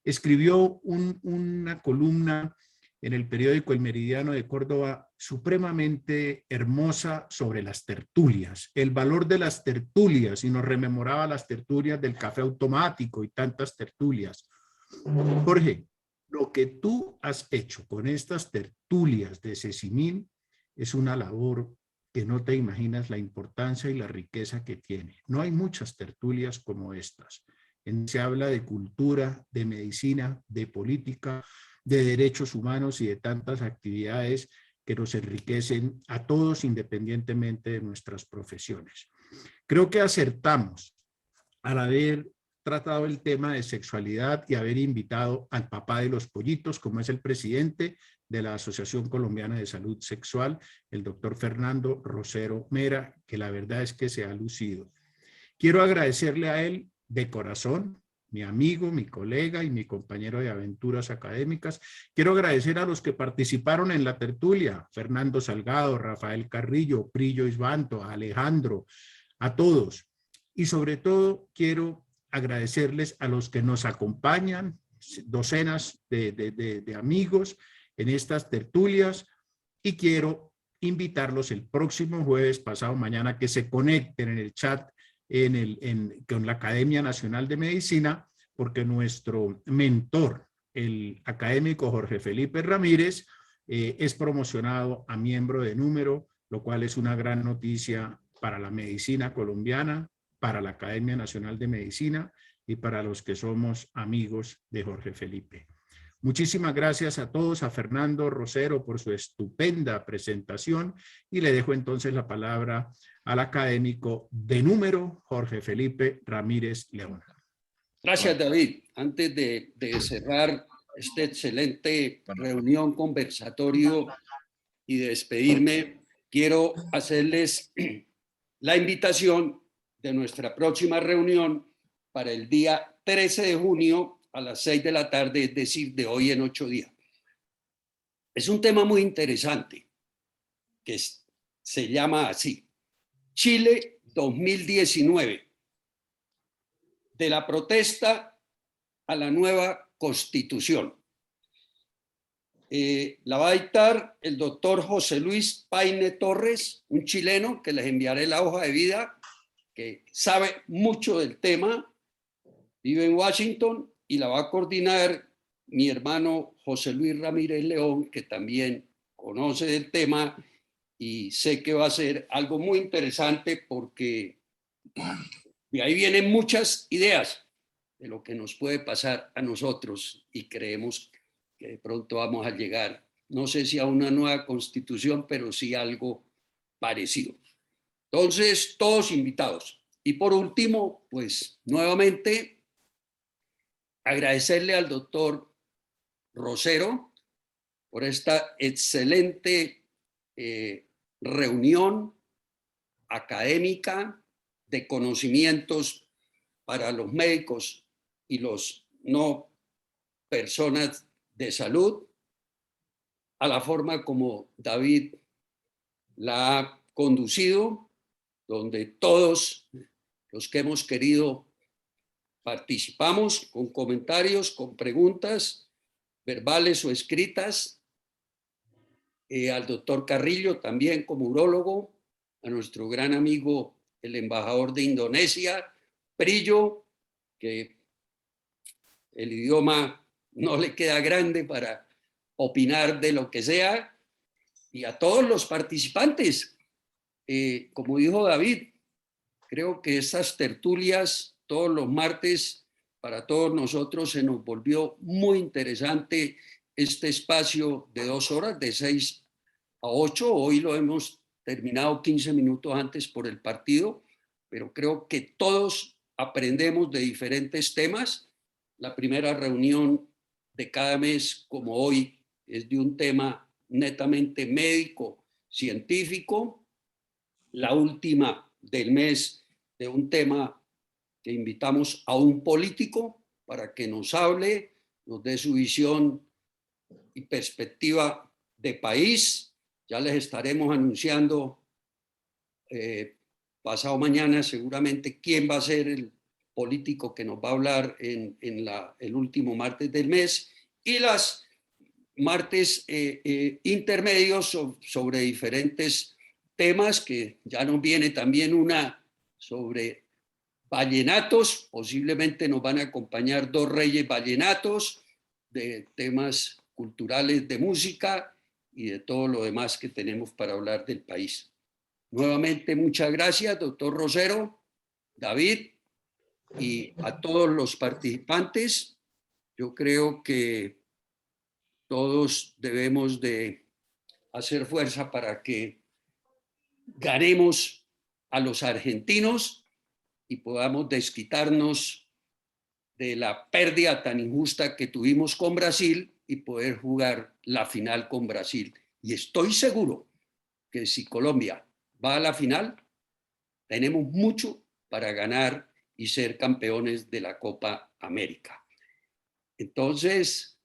escribió una columna en el periódico El Meridiano de Córdoba supremamente hermosa sobre las tertulias, el valor de las tertulias, y nos rememoraba las tertulias del café automático y tantas tertulias. Jorge, lo que tú has hecho con estas tertulias de Cecimín es una labor que no te imaginas la importancia y la riqueza que tiene. No hay muchas tertulias como estas. Se habla de cultura, de medicina, de política, de derechos humanos y de tantas actividades que nos enriquecen a todos independientemente de nuestras profesiones. Creo que acertamos al haber tratado el tema de sexualidad y haber invitado al papá de los pollitos, como es el presidente de la Asociación Colombiana de Salud Sexual, el doctor Fernando Rosero Mera, que la verdad es que se ha lucido. Quiero agradecerle a él de corazón, mi amigo, mi colega y mi compañero de aventuras académicas. Quiero agradecer a los que participaron en la tertulia, Fernando Salgado, Rafael Carrillo, Prillo Isbanto, Alejandro, a todos. Y sobre todo quiero agradecerles a los que nos acompañan, docenas de amigos en estas tertulias, y quiero invitarlos el próximo jueves, pasado mañana, que se conecten en el chat con la Academia Nacional de Medicina, porque nuestro mentor, el académico Jorge Felipe Ramírez, es promocionado a miembro de número, lo cual es una gran noticia para la medicina colombiana, para la Academia Nacional de Medicina y para los que somos amigos de Jorge Felipe. Muchísimas gracias a todos, a Fernando Rosero por su estupenda presentación, y le dejo entonces la palabra al académico de número, Jorge Felipe Ramírez León. Gracias, David. Antes de cerrar esta excelente reunión, conversatorio y de despedirme, quiero hacerles la invitación de nuestra próxima reunión para el día 13 de junio a las 6 de la tarde, es decir, de hoy en 8 días. Es un tema muy interesante que se llama así: Chile 2019, de la protesta a la nueva constitución. La va a dictar el doctor José Luis Paine Torres, un chileno que les enviaré la hoja de vida, que sabe mucho del tema, vive en Washington, y la va a coordinar mi hermano José Luis Ramírez León, que también conoce del tema, y sé que va a ser algo muy interesante porque de ahí vienen muchas ideas de lo que nos puede pasar a nosotros, y creemos que de pronto vamos a llegar, no sé si a una nueva constitución, pero sí algo parecido. Entonces, todos invitados. Y por último, pues nuevamente agradecerle al doctor Rosero por esta excelente reunión académica de conocimientos para los médicos y los no personas de salud, a la forma como David la ha conducido, donde todos los que hemos querido participamos con comentarios, con preguntas, verbales o escritas, al doctor Carrillo también como urólogo, a nuestro gran amigo el embajador de Indonesia, Prillo, que el idioma no le queda grande para opinar de lo que sea, y a todos los participantes. Como dijo David, creo que estas tertulias todos los martes para todos nosotros se nos volvió muy interesante este espacio de 2 horas, de 6 a 8. Hoy lo hemos terminado 15 minutos antes por el partido, pero creo que todos aprendemos de diferentes temas. La primera reunión de cada mes, como hoy, es de un tema netamente médico, científico. La última del mes de un tema que invitamos a un político para que nos hable, nos dé su visión y perspectiva de país. Ya les estaremos anunciando pasado mañana seguramente quién va a ser el político que nos va a hablar en el último martes del mes, y las martes intermedios sobre diferentes temas, que ya nos viene también una sobre vallenatos. Posiblemente nos van a acompañar 2 reyes vallenatos de temas culturales, de música y de todo lo demás que tenemos para hablar del país. Nuevamente, muchas gracias, doctor Rosero, David, y a todos los participantes. Yo creo que todos debemos de hacer fuerza para que ganemos a los argentinos y podamos desquitarnos de la pérdida tan injusta que tuvimos con Brasil y poder jugar la final con Brasil. Y estoy seguro que si Colombia va a la final, tenemos mucho para ganar y ser campeones de la Copa América. Entonces,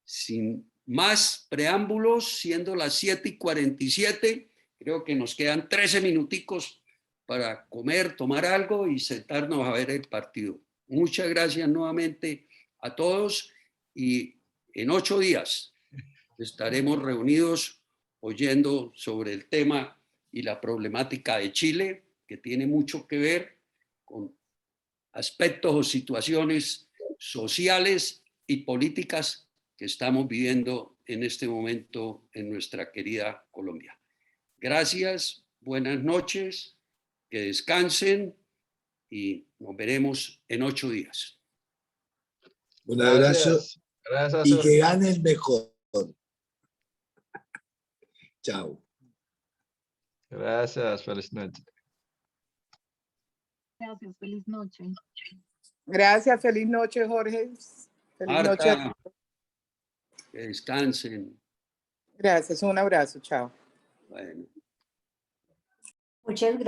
sin más preámbulos, siendo las 7:47, creo que nos quedan 13 minuticos para comer, tomar algo y sentarnos a ver el partido. Muchas gracias nuevamente a todos, y en 8 días estaremos reunidos oyendo sobre el tema y la problemática de Chile, que tiene mucho que ver con aspectos o situaciones sociales y políticas que estamos viviendo en este momento en nuestra querida Colombia. Gracias, buenas noches, que descansen y nos veremos en 8 días. Un abrazo. Gracias. Y que gane el mejor. Chao. Gracias, feliz noche. Gracias, feliz noche. Gracias, feliz noche, Jorge. Feliz noche. Marta, que descansen. Gracias, un abrazo, chao. Bueno. Muchas gracias.